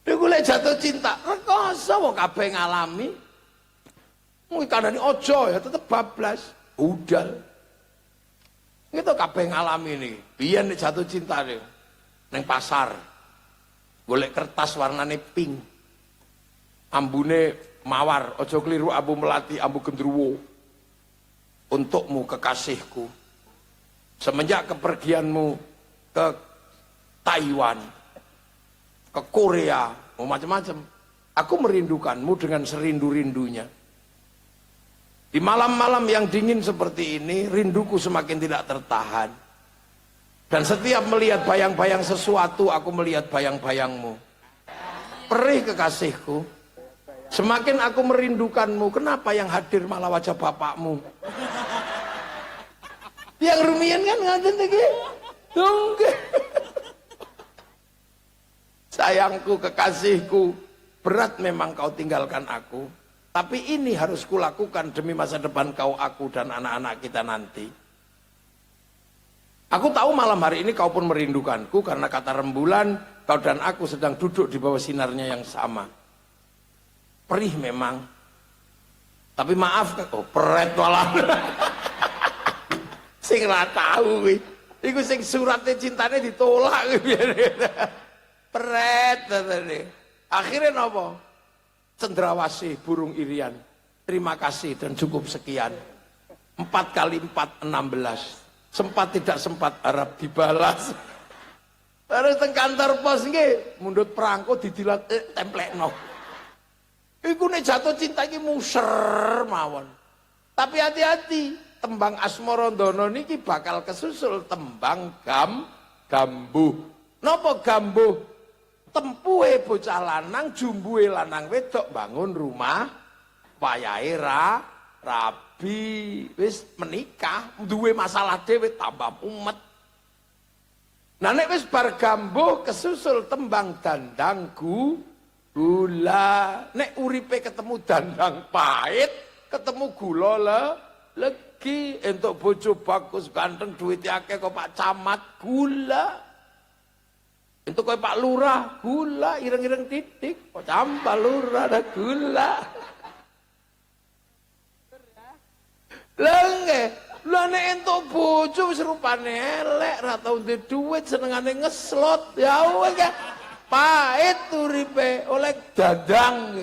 Niku lek jatuh cinta, rekoso wong kabeh ngalami. Mung kandhani aja ya tetep bablas, budal. Itu kabeh ngalami niki. Biyen nek jatuh cinta niku ning pasar. Golek kertas warnane pink. Ambune mawar, aja keliru ambu melati, ambu gendruwo. Untukmu kekasihku. Semenjak kepergianmu ke Taiwan, ke Korea, macam-macam, aku merindukanmu dengan serindu-rindunya. Di malam-malam yang dingin seperti ini, rinduku semakin tidak tertahan. Dan setiap melihat bayang-bayang sesuatu, aku melihat bayang-bayangmu. Perih kekasihku, semakin aku merindukanmu. Kenapa yang hadir malah wajah bapakmu? Yang rumian kan ngaten iki. Nggih. Sayangku, kekasihku, berat memang kau tinggalkan aku. Tapi ini harus kulakukan demi masa depan kau, aku, dan anak-anak kita nanti. Aku tahu malam hari ini kau pun merindukanku karena kata rembulan, kau dan aku sedang duduk di bawah sinarnya yang sama. Perih memang. Tapi maaf, oh peret malah. Sing ra tahu kuwi. Iku sing surate cintane ditolak kuwi. Pret katane. Akhirnya napa? Cendrawasih burung irian. Terima kasih dan cukup sekian. 4 kali 4 16. Sempat tidak sempat harap dibalas. Terus teng kantor pos nggih, mundut perangko didilat templekno. Iku nek jatuh cinta iki muser mawon. Tapi hati-hati. Tembang Asmarandono niki bakal kesusul tembang gambuh. Napa gambuh? Tempuhe bocah lanang, jumbuhe lanang wedok bangun rumah, wayahe rabi, wis menikah, duwe masalah dhewe tambah umet. Nah nek wis bar gambuh kesusul tembang dandang gula. Nek uripe ketemu dandang pahit, ketemu gula legi entuk bojo bagus ganteng duit akeh kok Pak Camat gula, entuk kok Pak Lurah gula, ireng-ireng titik kok Campal Lurah ada gula. Lengge Lah nek entuk bojo wis rupane elek, ra tau ndek dhuwit, senengane ngeslot. Ya wis pahit uripe oleh dandang.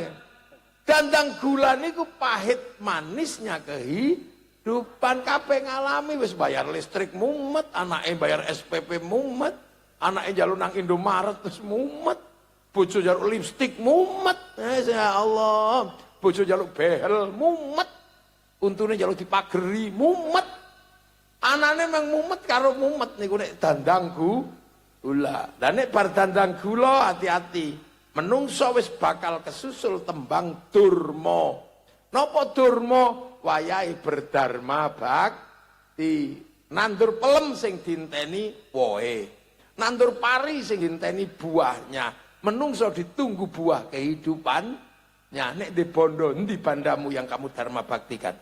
Dandang gula niku pahit manisnya kehidupan. Kabeh ngalami wis bayar listrik mumet, anake bayar SPP mumet, anake njaluk nang Indomaret wis mumet, bojo njaluk lipstik mumet. Ya Allah, bojo njaluk behel mumet, untune njaluk dipageri mumet. Anane memang mumet karo mumet niku nek dandang gula. Lah nek bar dandang gula hati-hati. Menungso wis bakal kesusul tembang durma. Napa durma? Wayahe berdharma bakti. Nandur pelem sing dinteni wohe. Nandur pari sing dinteni buahnya. Menungso ditunggu buah kehidupannya. Nek di bondo endi bandamu yang kamu dharma baktikan?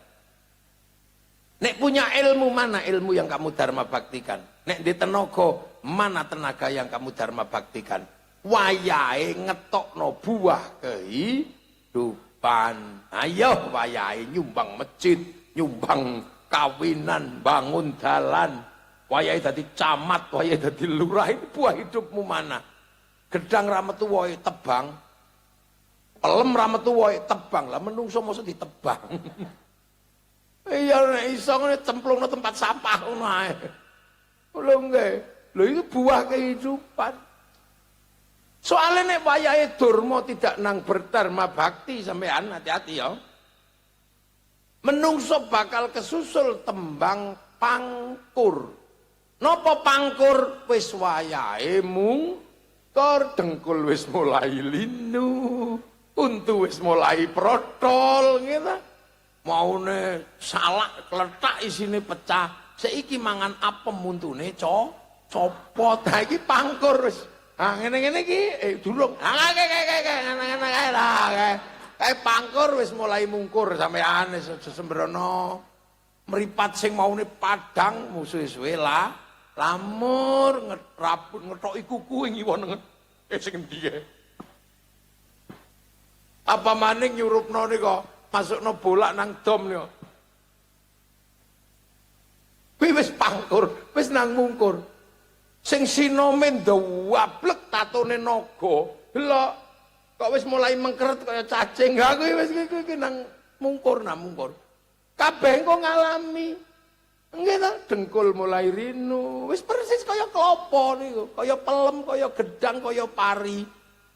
Nek punya ilmu, mana ilmu yang kamu dharma baktikan? Nek di tenaga, mana tenaga yang kamu dharma baktikan? Wayahe ngetokno buah kehidupan. Ayo wayahe nyumbang masjid, nyumbang kawinan, bangun dalan. Wayahe dadi camat, wayahe dadi lurah. Ini buah hidupmu mana? Gedang ra metu wae tebang. Pelem ra metu wae tebang. Lah menungso mosok ditebang. Iya nek iso ngene cemplungno tempat sampah ngono ae. Lho nggih. Lho itu buah kehidupan. Soalnya nek wayahe durma tidak nang berdharma bakti sampean hati-hati ya. Menungso bakal kesusul tembang pangkur. Napa pangkur? Wis wayahe mungkur, dengkul wis mulai linu, untu wis mulai protol gitu. Maune salak kletak isine pecah, saiki mangan apem untune copot. Ha iki pangkur wis. Ah ngene-ngene iki durung. Ah ngene-ngene kae lah. Kae pangkur wis mulai mungkur sampean sembrono. Mripat sing maune padang musuh-suwe lamur ngetraput ngetoki kuku ing iwon sing endi ae. Apa maning nyurupno nika masukno bolak nang dom nika. Kuwi wis pangkur, wis nang mungkur. Sing sinome ndawablek tatone naga. Delok kok wis mulai mengkeret kaya cacing. Ha kuwi wis kuwi nang mungkur nang mungkur. Kabeh engko ngalami. Nggih ta, dengkul mulai rinu, wis persis kaya klopo niku, kaya pelem, kaya gedang, kaya pari.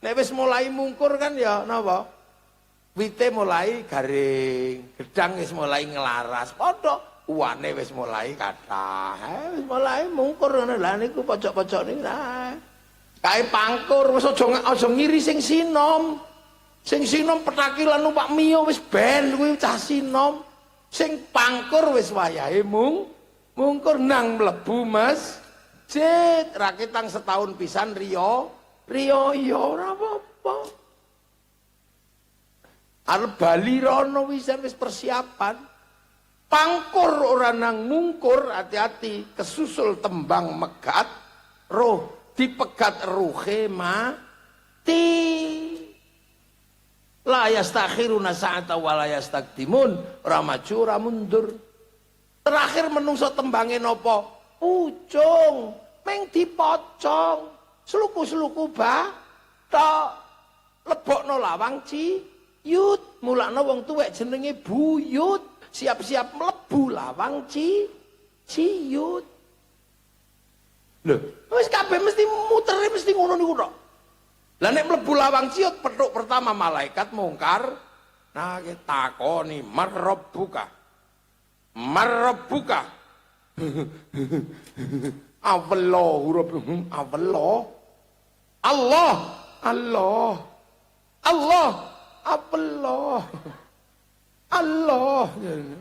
Nek wis mulai mungkur kan ya napa? Wite mulai garing, gedang wis mulai ngelaras, padha uwane wis mulai kathah. Wis mulai mungkur ngono lha niku pojok-pojok niku. Kae pangkur wis aja ngiri sing sinom. Sing sinom petakilan numpak mio wis ben kuwi cah sinom. Sing pangkur wis wayahe mungkur nang mlebu masjid. Rakitang setahun pisan riyo ya ora apa-apa. Arep bali rono wisan wis persiapan. Pangkur ora nang mungkur, hati-hati kesusul tembang megat roh, dipegat ruhe mati. La yastakhiruna sa'ata wa la yastaqdimun, ora maju ora mundur. Terakhir menungso tembange napa? Ujung, meng dipocong, sluku-sluku tok, lebokno lawang ciyut, mulakno wong tuwek jenenge buyut, siap-siap mlebu lawang ciyut. Lho, wis kabeh mesti mutere mesti ngono niku tok. Lah nek mlebu lawang ciut petuk pertama malaikat mungkar nah takoni marrabbuka Allah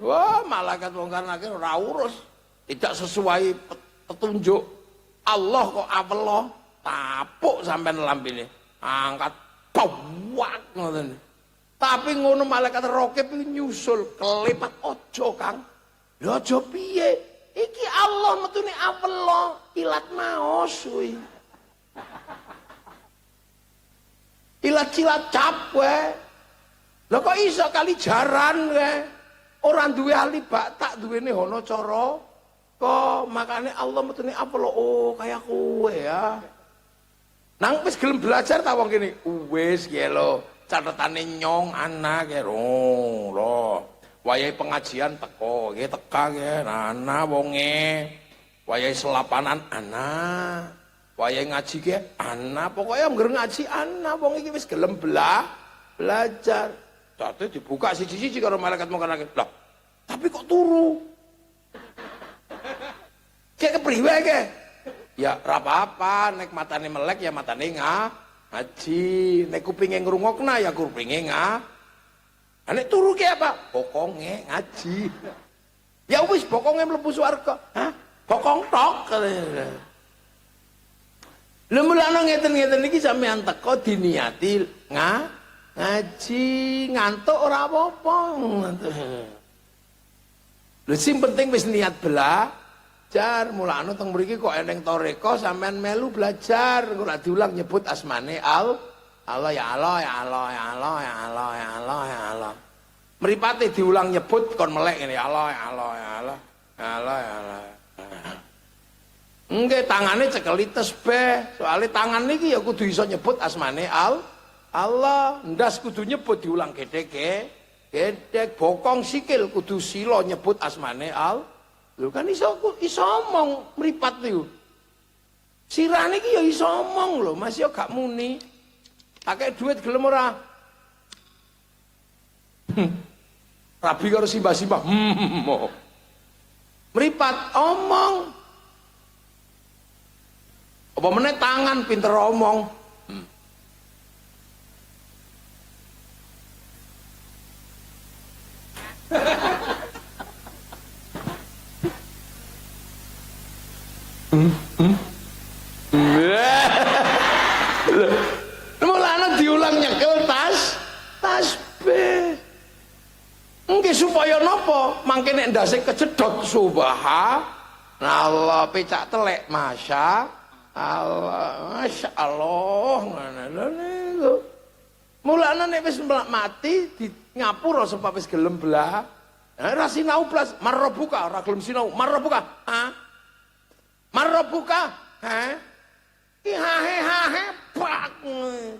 wah malaikat mungkar nakir ora urus tidak sesuai petunjuk Allah kok Allah tapuk sampean lambene angkat bawak ngoten. Tapi ngono malaikat rokib nyusul kelepat ojo Kang. Lho aja piye? Iki Allah metune Allah ilat maos kuwi. Ilat cilat cap wae. Lho kok iso kali jaran wae. Orang duwe ahli tak duwene hono cara kok makane Allah metune apa lo oh kayak kowe ya. Nang wis gelem belajar ta wong kene. Wis ya lo catetane nyong anak ya lho. Wayahe pengajian teko, nggih teka nggih ana wonge. Wayahe selapanan ana. Wayahe ngaji ki ana, pokoke anggere ngaji ana wong iki wis gelem belajar. Dadi dibuka siji-siji karo malaikat mungkar nakir. Lah, tapi kok turu? Kayak kepriwe ke? Ya ora apa-apa, nek matane melek ya matane ngaji, nek kupinge ngrungokna ya kupinge nek turu ki apa? Bokonge ngaji. Ya wis bokonge mlebu swarga. Hah? Bokong tok. Lha mulane ngeten-ngeten iki sampean teko diniati ngaji, ngantuk ora apa-apa. Lha sing penting wis niat belajar. Mulane teng mriki kok eneng toreko sampean melu belajar, kok ora diulang nyebut asmane Allah ya Allah ya Allah ya Allah ya Allah ya Allah ya Allah. Mripate diulang nyebut kon melek ngene ya Allah ya Allah ya Allah ya Allah ya Allah. Nggih tangane cekeli tesbih, soalnya tangan niki ya kudu iso nyebut asmane Allah, ndas kudu nyebut diulang gedek bokong sikil kudu sila nyebut asmane lho kan iso omong mripat niku. Sirah niki ya iso omong lho, Mas ya gak muni. Akeh duit gelem ora? Rabi karo simbah-simbah. Mripat omong. Apa meneh tangan pinter omong. Mulane diulang nyekel tasbih. Nggih supaya napa? Mangke nek ndase kejedot subhanallah pecak telek masya Allah ngono niku. Mulane nek wis mati di ngapura sebab wis gelem blah. Ora sinau blas marrobuka ora gelem sinau marrobuka. Ha? Marrobuka? Ha? Ki hahe pak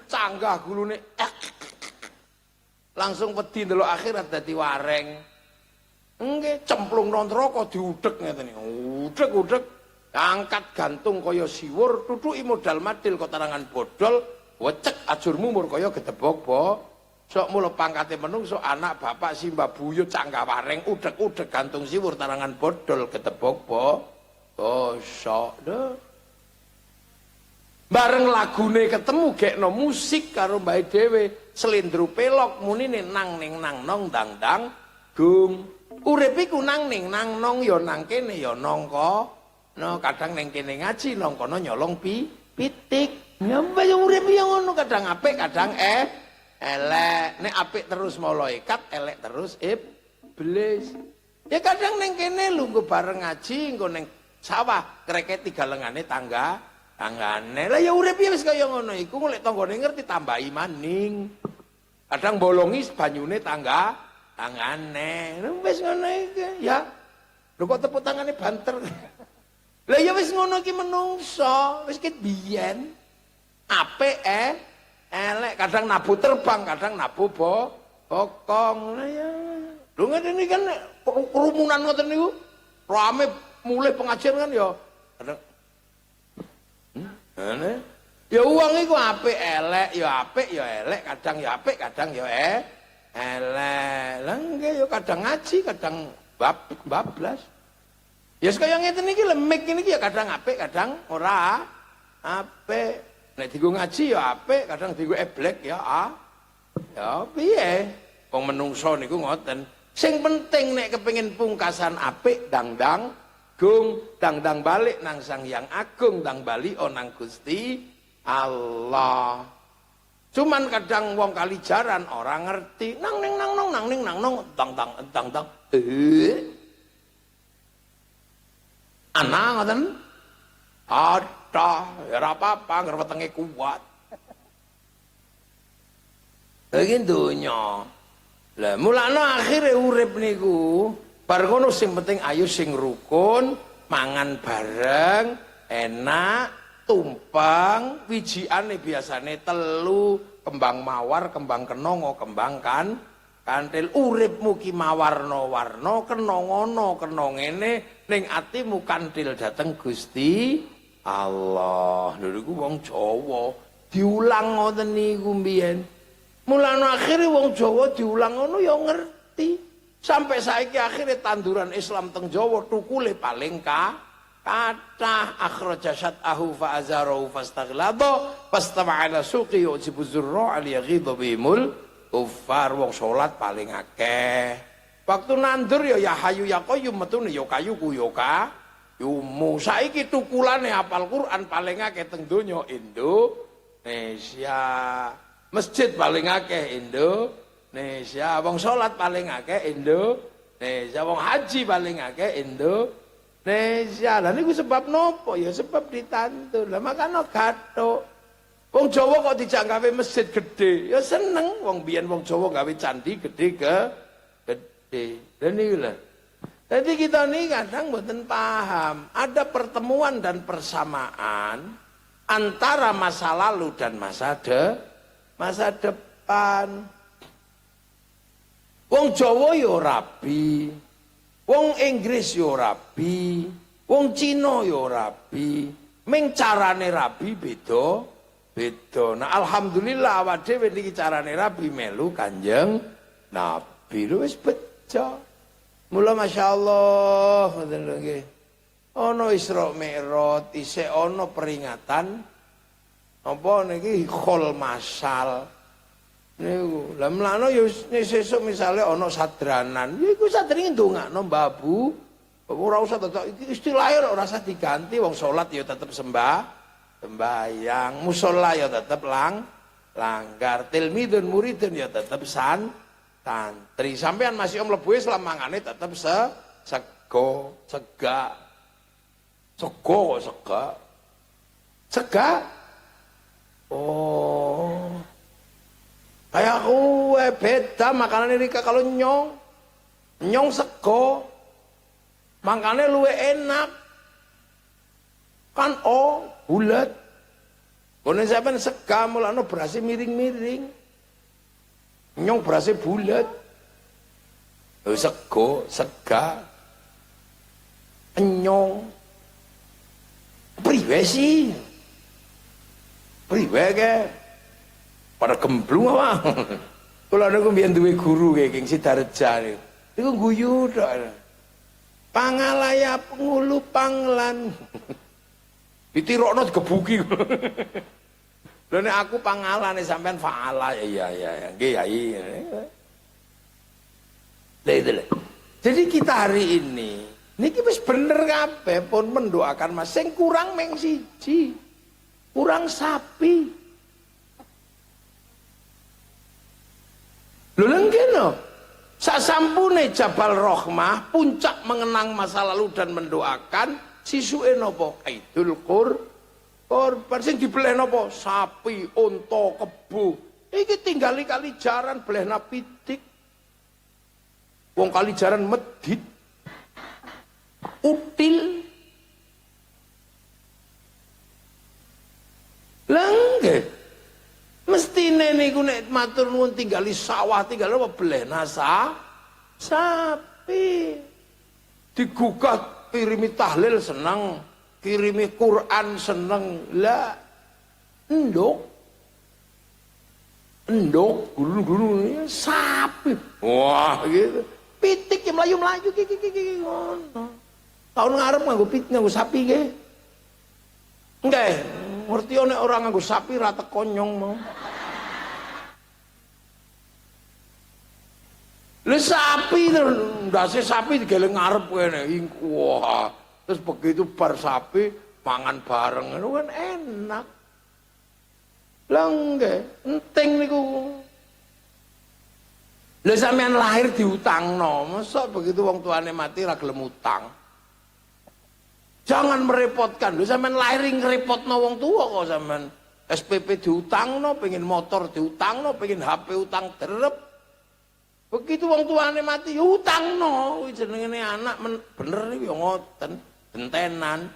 canggah gulune. Langsung wedi ndelok akhirat dadi wareng. Nggih cemplung nang neraka diudhek ngeten iki. Udhek-udhek angkat gantung kaya siwur, tutuki modal madil kok tarangan bodol, wecek ajur mumur kaya gedebok sok mula pangkate menungso anak bapak simbah buyut canggah wareng udek-udek gantung siwur tarangan bodol gedebok sok deh. Bareng lagune ketemu gekno musik karo mbae dhewe, selindru pelok munine nang ning nang nong dang dang gung. Urip iku nang ning nang nong ya nang kene ya nangka. No kadang neng kene ngaji nang kono nyolong pitik. Ya urip ya ngono kadang apik kadang elek. Nek apik terus malaikat, elek terus iblis. Ya kadang neng kene lungguh bareng ngaji engko ning sawah kreket tiga lengane tanggane. Lah ya urip ya wis kaya ngono iku golek tanggane ngerti tambahi maning. Kadang bolongi banyune tanggane. Wis ngono iki ya. Lho kok tepuk tangane banter. Lah ya wis ngono iki menungso, wis ket biyen. Apik elek, kadang nabu terbang, kadang nabu bokong. Lah ya. Lho ngene iki kan kerumunan ngoten niku. Rame mulai pengajian kan ya. Kadang ya uang iku apik elek, ya apik ya elek, kadang ya apik, kadang ya elek. Lah nggih ya kadang ngaji, kadang bablas. Ya kaya ngeten iki lemik iki ya kadang apik, kadang ora apik. Nek dienggo ngaji ya apik, kadang dienggo eblek ya ya piye? Wong menungso niku ngoten. Sing penting nek kepengin pungkasan apik dangdang gung, dangdang balik nang Sang Hyang Agung, dang bali nang Gusti Allah. Cuman kadang wong kalijaran orang ngerti nang ning nang nong nang ning nang nong dang ana ngoten ada ya ora apa-apa ngger wetenge kuat iki donya Lah mulane akhire urip niku bar ngono sing penting ayo sing rukun, mangan bareng, enak, tumpeng, wijikane biasane telu, kembang mawar, kembang kenongo, kembang kantil. Uripmu ki mawarna-warna, kena ngono, kena ngene, ning atimu kantil dateng Gusti Allah. Lho niku wong Jawa diulang ngoten niku mbiyen. Mulane akhire wong Jawa diulang ngono ya ngerti. Sampai saiki akhire tanduran Islam teng Jawa tukule paling kathah. Akhraja syat'ahu fa azarahu fastaghlaba fastama'ala suqi yujibu zurra al yaghidha bihimul kuffar. Wong salat paling akeh. Waktu nandur ya hayu ya qayyum metune ya kayu ku ya kayumu. Saiki tukulane hafal Quran paling akeh teng donya Indonesia. Masjid paling akeh Indonesia, wong salat paling akeh Indonesia, wong haji paling akeh Indonesia. Lah niku sebab nopo? Ya sebab ditandur. Lah makane gathuk. Wong Jawa kok dijak gawe masjid gede, ya seneng. Wong biyen wong Jawa gawe candi gede gede. Lah niku lho. Jadi kita nih kadang mboten paham, ada pertemuan dan persamaan antara masa lalu dan masa depan. Wong Jawa yo rabi, wong Inggris yo rabi, wong Cina yo rabi, ming carane rabi beda. Nah alhamdulillah awak dhewe niki carane rabi melu Kanjeng Nabi wis bejo. Mula masyaallah ngoten lho nggih. Ana Isra Mi'raj, isih ana peringatan apa niki khol masal niku. Lah mlane ya sesuk misale ana sadranan, ya iku sadringe ndongakno mbabu. Ora usah tetep iki istilahe ora usah diganti, wong salat ya tetep sembahyang, musala ya tetep langgar, tilmidun muridun ya tetep santri. Sampean masih mlebu Islam mangane tetep sego. Oh, kayak kue beda makanan ini kalau nyong sego, makanya luwe enak kan. Oh bulat, kono sampean sega mulane berase miring-miring, nyong berase bulat. Sega, nyong, priwe sih? Priwe ke? Pada gemblung apa? Kalau aku biar duwe guru kayak King Sidarja nih, itu guyu tok. Pangalaya pengulu panglan, ditirokno digebuki. Lha nek aku pangalane sampean faala ya nggih yai. Jadi kita hari ini niki wis bener kabeh pun mendoakan Mas sing kurang meng siji. Kurang sapi. Lho lengkene. Sasampune Jabal Rahmah, puncak mengenang masa lalu dan mendoakan, sisuke napa? Idul Kurban sing dibeleh napa? Sapi, unta, kebo. Iki tinggali Kalijaran belehna pitik. Wong Kalijaran medhit. Util. Lengge. Mestine niku nek matur nuwun tinggali sawah, tinggal apa belehna sapi. Digugah kirimi tahlil seneng, kirimi Quran seneng. Lah endok gulung-gulung sapi. Wah gitu. Pitik yang melayu-melayu gigi ngono. Tahun ngarep nganggo sapi nggih. Nggih. Ngerti nek orang nganggo sapi ra teko nyong mau. Lha sapi ndase sapi digeleng ngarep kene. Wah, terus begitu bar sapi mangan bareng itu kan enak. Lah nggih, enting niku. Lha sampean lahir diutangno, mosok begitu wong tuane mati ra gelem utang. Jangan merepotkan. Lho sampean lahir ngrepotno wong tua kok sampean. SPP diutangno, pengen motor diutangno, pengen HP utang derep. Begitu wong tuane mati utangno, kuwi jenenge anak bener iki ya ngoten, gentenan.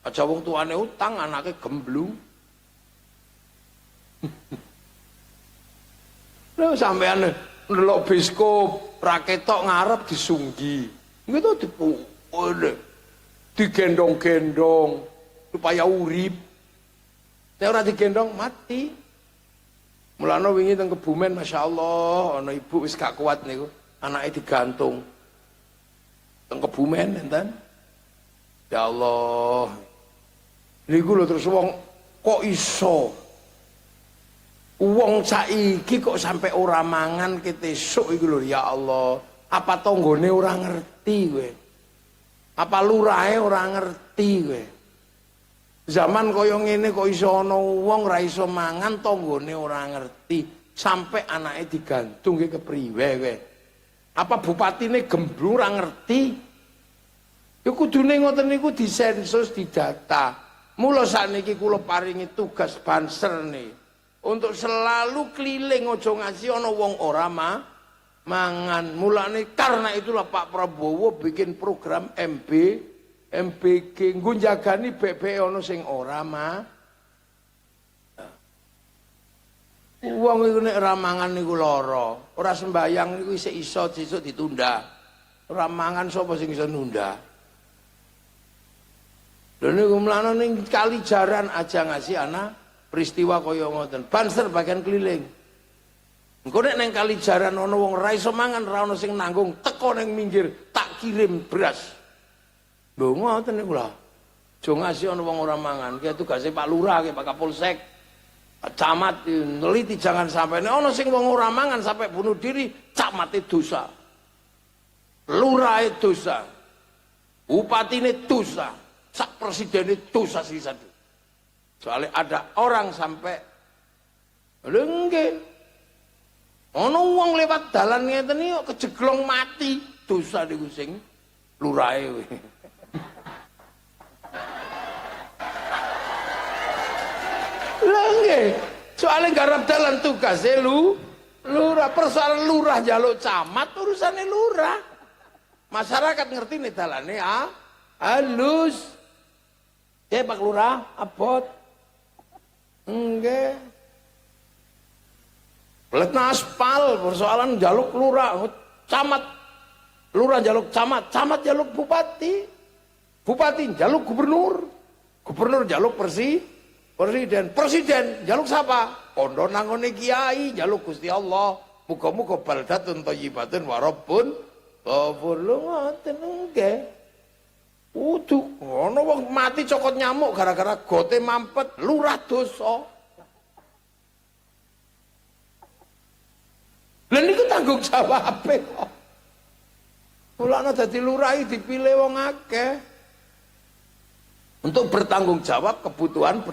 Aja wong tuane utang, anake gemblung. Lha sampean ndelok biskop ra ketok ngarep disunggi. Gitu digendong-gendong supaya urip. Nek ora digendong mati. Mulane wingi teng Kebumen masyaallah ana ibu wis gak kuat niku, anake digantung. Teng Kebumen enten. Ya Allah. Niku lho terus wong kok iso wong saiki kok sampai ora mangan ketesuk iku lho ya Allah. Apa tanggane ora ngerti kowe? Apa lurahe ora ngerti kowe? Zaman kaya ngene kok iso ana wong ra iso mangan tanggane ora ngerti, sampai anake digantung ke kepriwe kowe? Apa bupatine gemblung ora ngerti? Ya kudune ngoten niku disensus didata. Mula sakniki kula paringi tugas banser nih untuk selalu keliling aja ngasih ana wong ora mangan. Mulane karena itulah Pak Prabowo bikin program MBG nggo njagani bebek ana sing ora wong iku nek ora mangan niku lara, ora sembayang niku isih iso sesuk ditunda. Ora mangan sapa sing iso nunda? Lha niku mlana ning Kalijaran aja ngasih anak peristiwa kaya ngoten. Banser bagian keliling. Engko nek nang Kalijaran ana wong ora iso mangan, ora ana sing nanggung, teko ning minggir tak kirim beras. Lho ngoten niku lho. Aja ngasih ana wong ora mangan. Ki tugase Pak Lurah, ki Pak Kapolsek, Pak Camat neliti jangan sampai nek ana sing wong ora mangan sampai bunuh diri, camate dosa. Lurahe dosa. Bupatine dosa. Sak presiden dosa sisa. Soalnya ada orang sampai lengge. Ono wong lewat dalan ngeten iki kok kejeglong mati, dosa niku sing lurahe. Lengge. Soalnya garap dalan tugase lurah, persoalan lurah njaluk camat urusane lurah. Masyarakat ngerti nih dalane halus. Pak Lurah abot. Nggih. Letna aspal persoalan jaluk lurah, camat. Lurah jaluk camat, camat jaluk bupati. Bupati jaluk gubernur. Gubernur jaluk presiden. Presiden jaluk siapa? Kondo nangone kiai jaluk Gusti Allah. Muga-muga baldatun thayyibatun wa rabbun ghafur. Lho ngoten nggih. Uduh, ana wong mati cokot nyamuk gara-gara gote mampet, lurah dosa. Lha niku tanggung jawabe kok. Mulane dadi lurah dipilih wong akeh. Untuk bertanggung jawab kebutuhan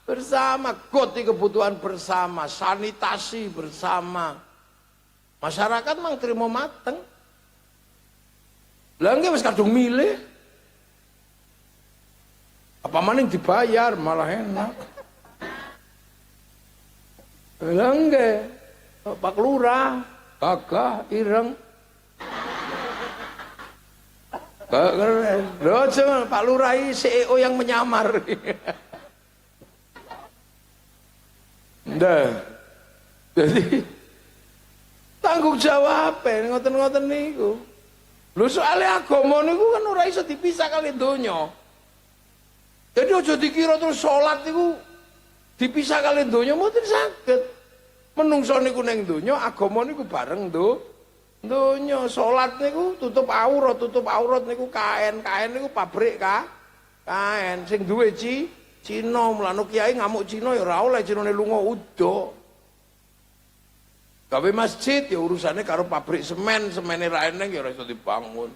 bersama, goti kebutuhan bersama, sanitasi bersama. Masyarakat mang trimo mateng. Lah nggih wis kadung milih. Apa maning dibayar malah enak. Lah nggih. Pak Lurah gagah ireng. Keren. Lho Pak Lurah CEO yang menyamar. Ndah. Jadi tanggung jawab ngoten-ngoten niku. Lho soalnya agama niku kan ora iso dipisah kali donya. Jadi aja dikira terus salat niku dipisah kali donya mboten saged. Menungso niku ning donya, agama niku bareng donya. Salat niku tutup aurat niku kain niku pabrik kain sing duwe Cina, mulane kiai ngamuk Cina ya ora oleh Cinane lunga udo. Gawe masjid ya urusannya karo pabrik semene ra eneng ya ora iso dibangun.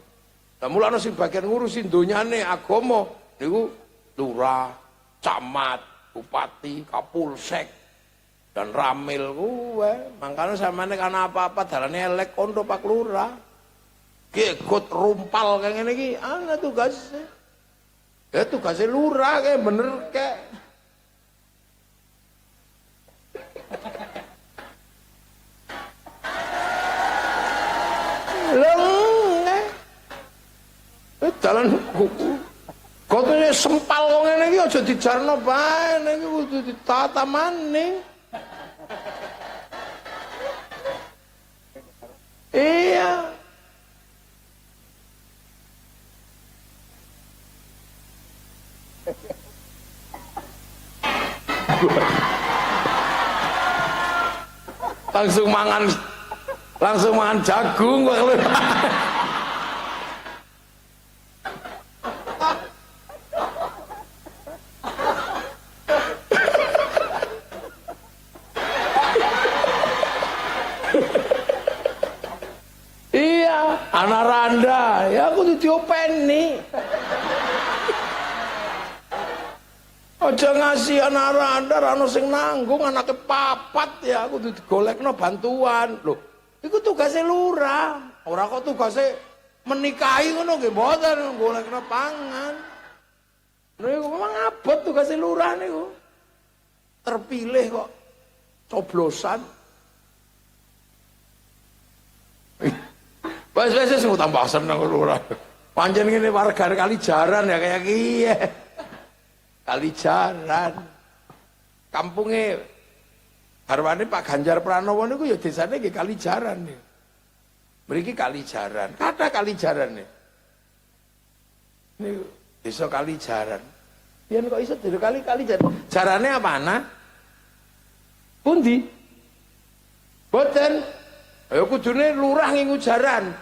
Lah mulane sing bagian ngurusin donyane agama niku lurah, camat, bupati, kapolsek dan ramil kuwe. Mangkane samane kana apa-apa dalane elek kondo Pak Lurah. Gegot rumpal kayak ngene iki ana tugasnya. Ya tugasnya lurah kayak bener kayak. Leng. Dalan kotone sempal kok ngene iki aja dijarno bae niki kudu ditata maning. Iya. langsung mangan jagung kok. Iya, anak randa ya aku diopeni. Aja ngasih anak randa rano sing nanggung anake papat ya aku digolekno bantuan. Loh, iku tugasnya lurah. Ora kok tugasnya menikahi ngono nggih mboten golekno pangan. Niku memang abot tugasnya lurah niku. Terpilih kok coblosan. Wes sing tambah seneng lurah. Pancen ngene warga kali jaran ya kayak kiye. Kalijaran, kampungnya garwane Pak Ganjar Pranowo niku ya desane nggih Kalijaran nih. Mriki Kalijaran, kata Kalijaran nih. Niku desa Kalijaran. Pian kok iso dhewe Kalijaran? Jarane apa ana? Pundi? Boten. Ayo kudune lurah ngingu jaran.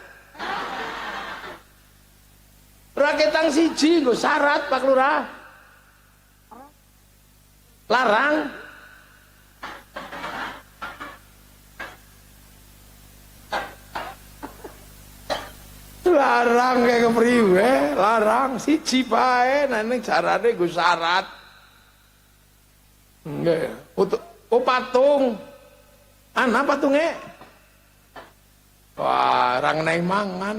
Raketang siji nggo syarat Pak Lurah. Larang. Larang kayak kepriwe? Larang siji bae ning jarane nggo syarat. Nggih. Oh patung. Ana patunge? Wah, rang neng mangan.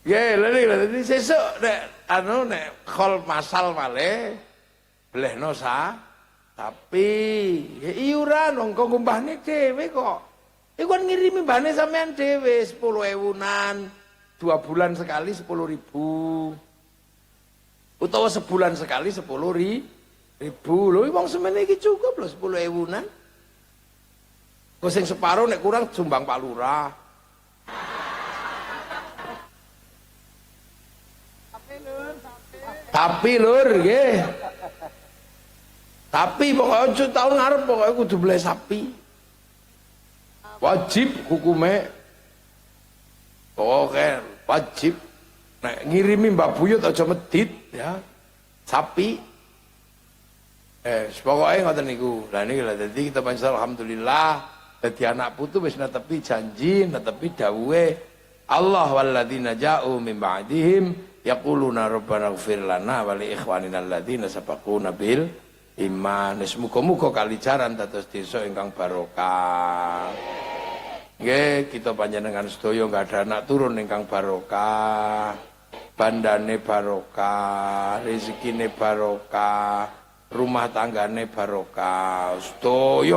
Nggih, lha sesuk nek anu nek khol masal malih blehno tapi ya iuran wong kok ngumbahne dhewe kok. Iku kan ngirimi mbahne sampean dhewe 10.000-an, 2 bulan sekali 10.000. Utawa sebulan sekali 10.000. Lho wong semene iki cukup lho 10.000-an. Kok sing separo nek kurang sumbang Pak Lurah. Tapi lur nggih. Tapi pokoknya tahun ngarep pokoknya kudu beli sapi. Wajib hukumnya. Pokoknya wajib. Nah, ngirimi Mbak Buyut aja medit ya. Sapi. Pokoknya ngoten niku. Lah niki lha dadi kita pancen alhamdulillah dadi anak putu wis netepi janji, netepi dawuhe Allah walladzina ja'u min ba'dihim yaquluna rabbana ighfir lana wa li ikhwanina alladzina sabaquna bil iman. Muga-muga Kalijaran dados desa ingkang barokah. Nggih, kita panjenengan sedaya nggak ada anak turun ingkang barokah. Bandane barokah, rezekine barokah, rumah tanggane barokah. Sedaya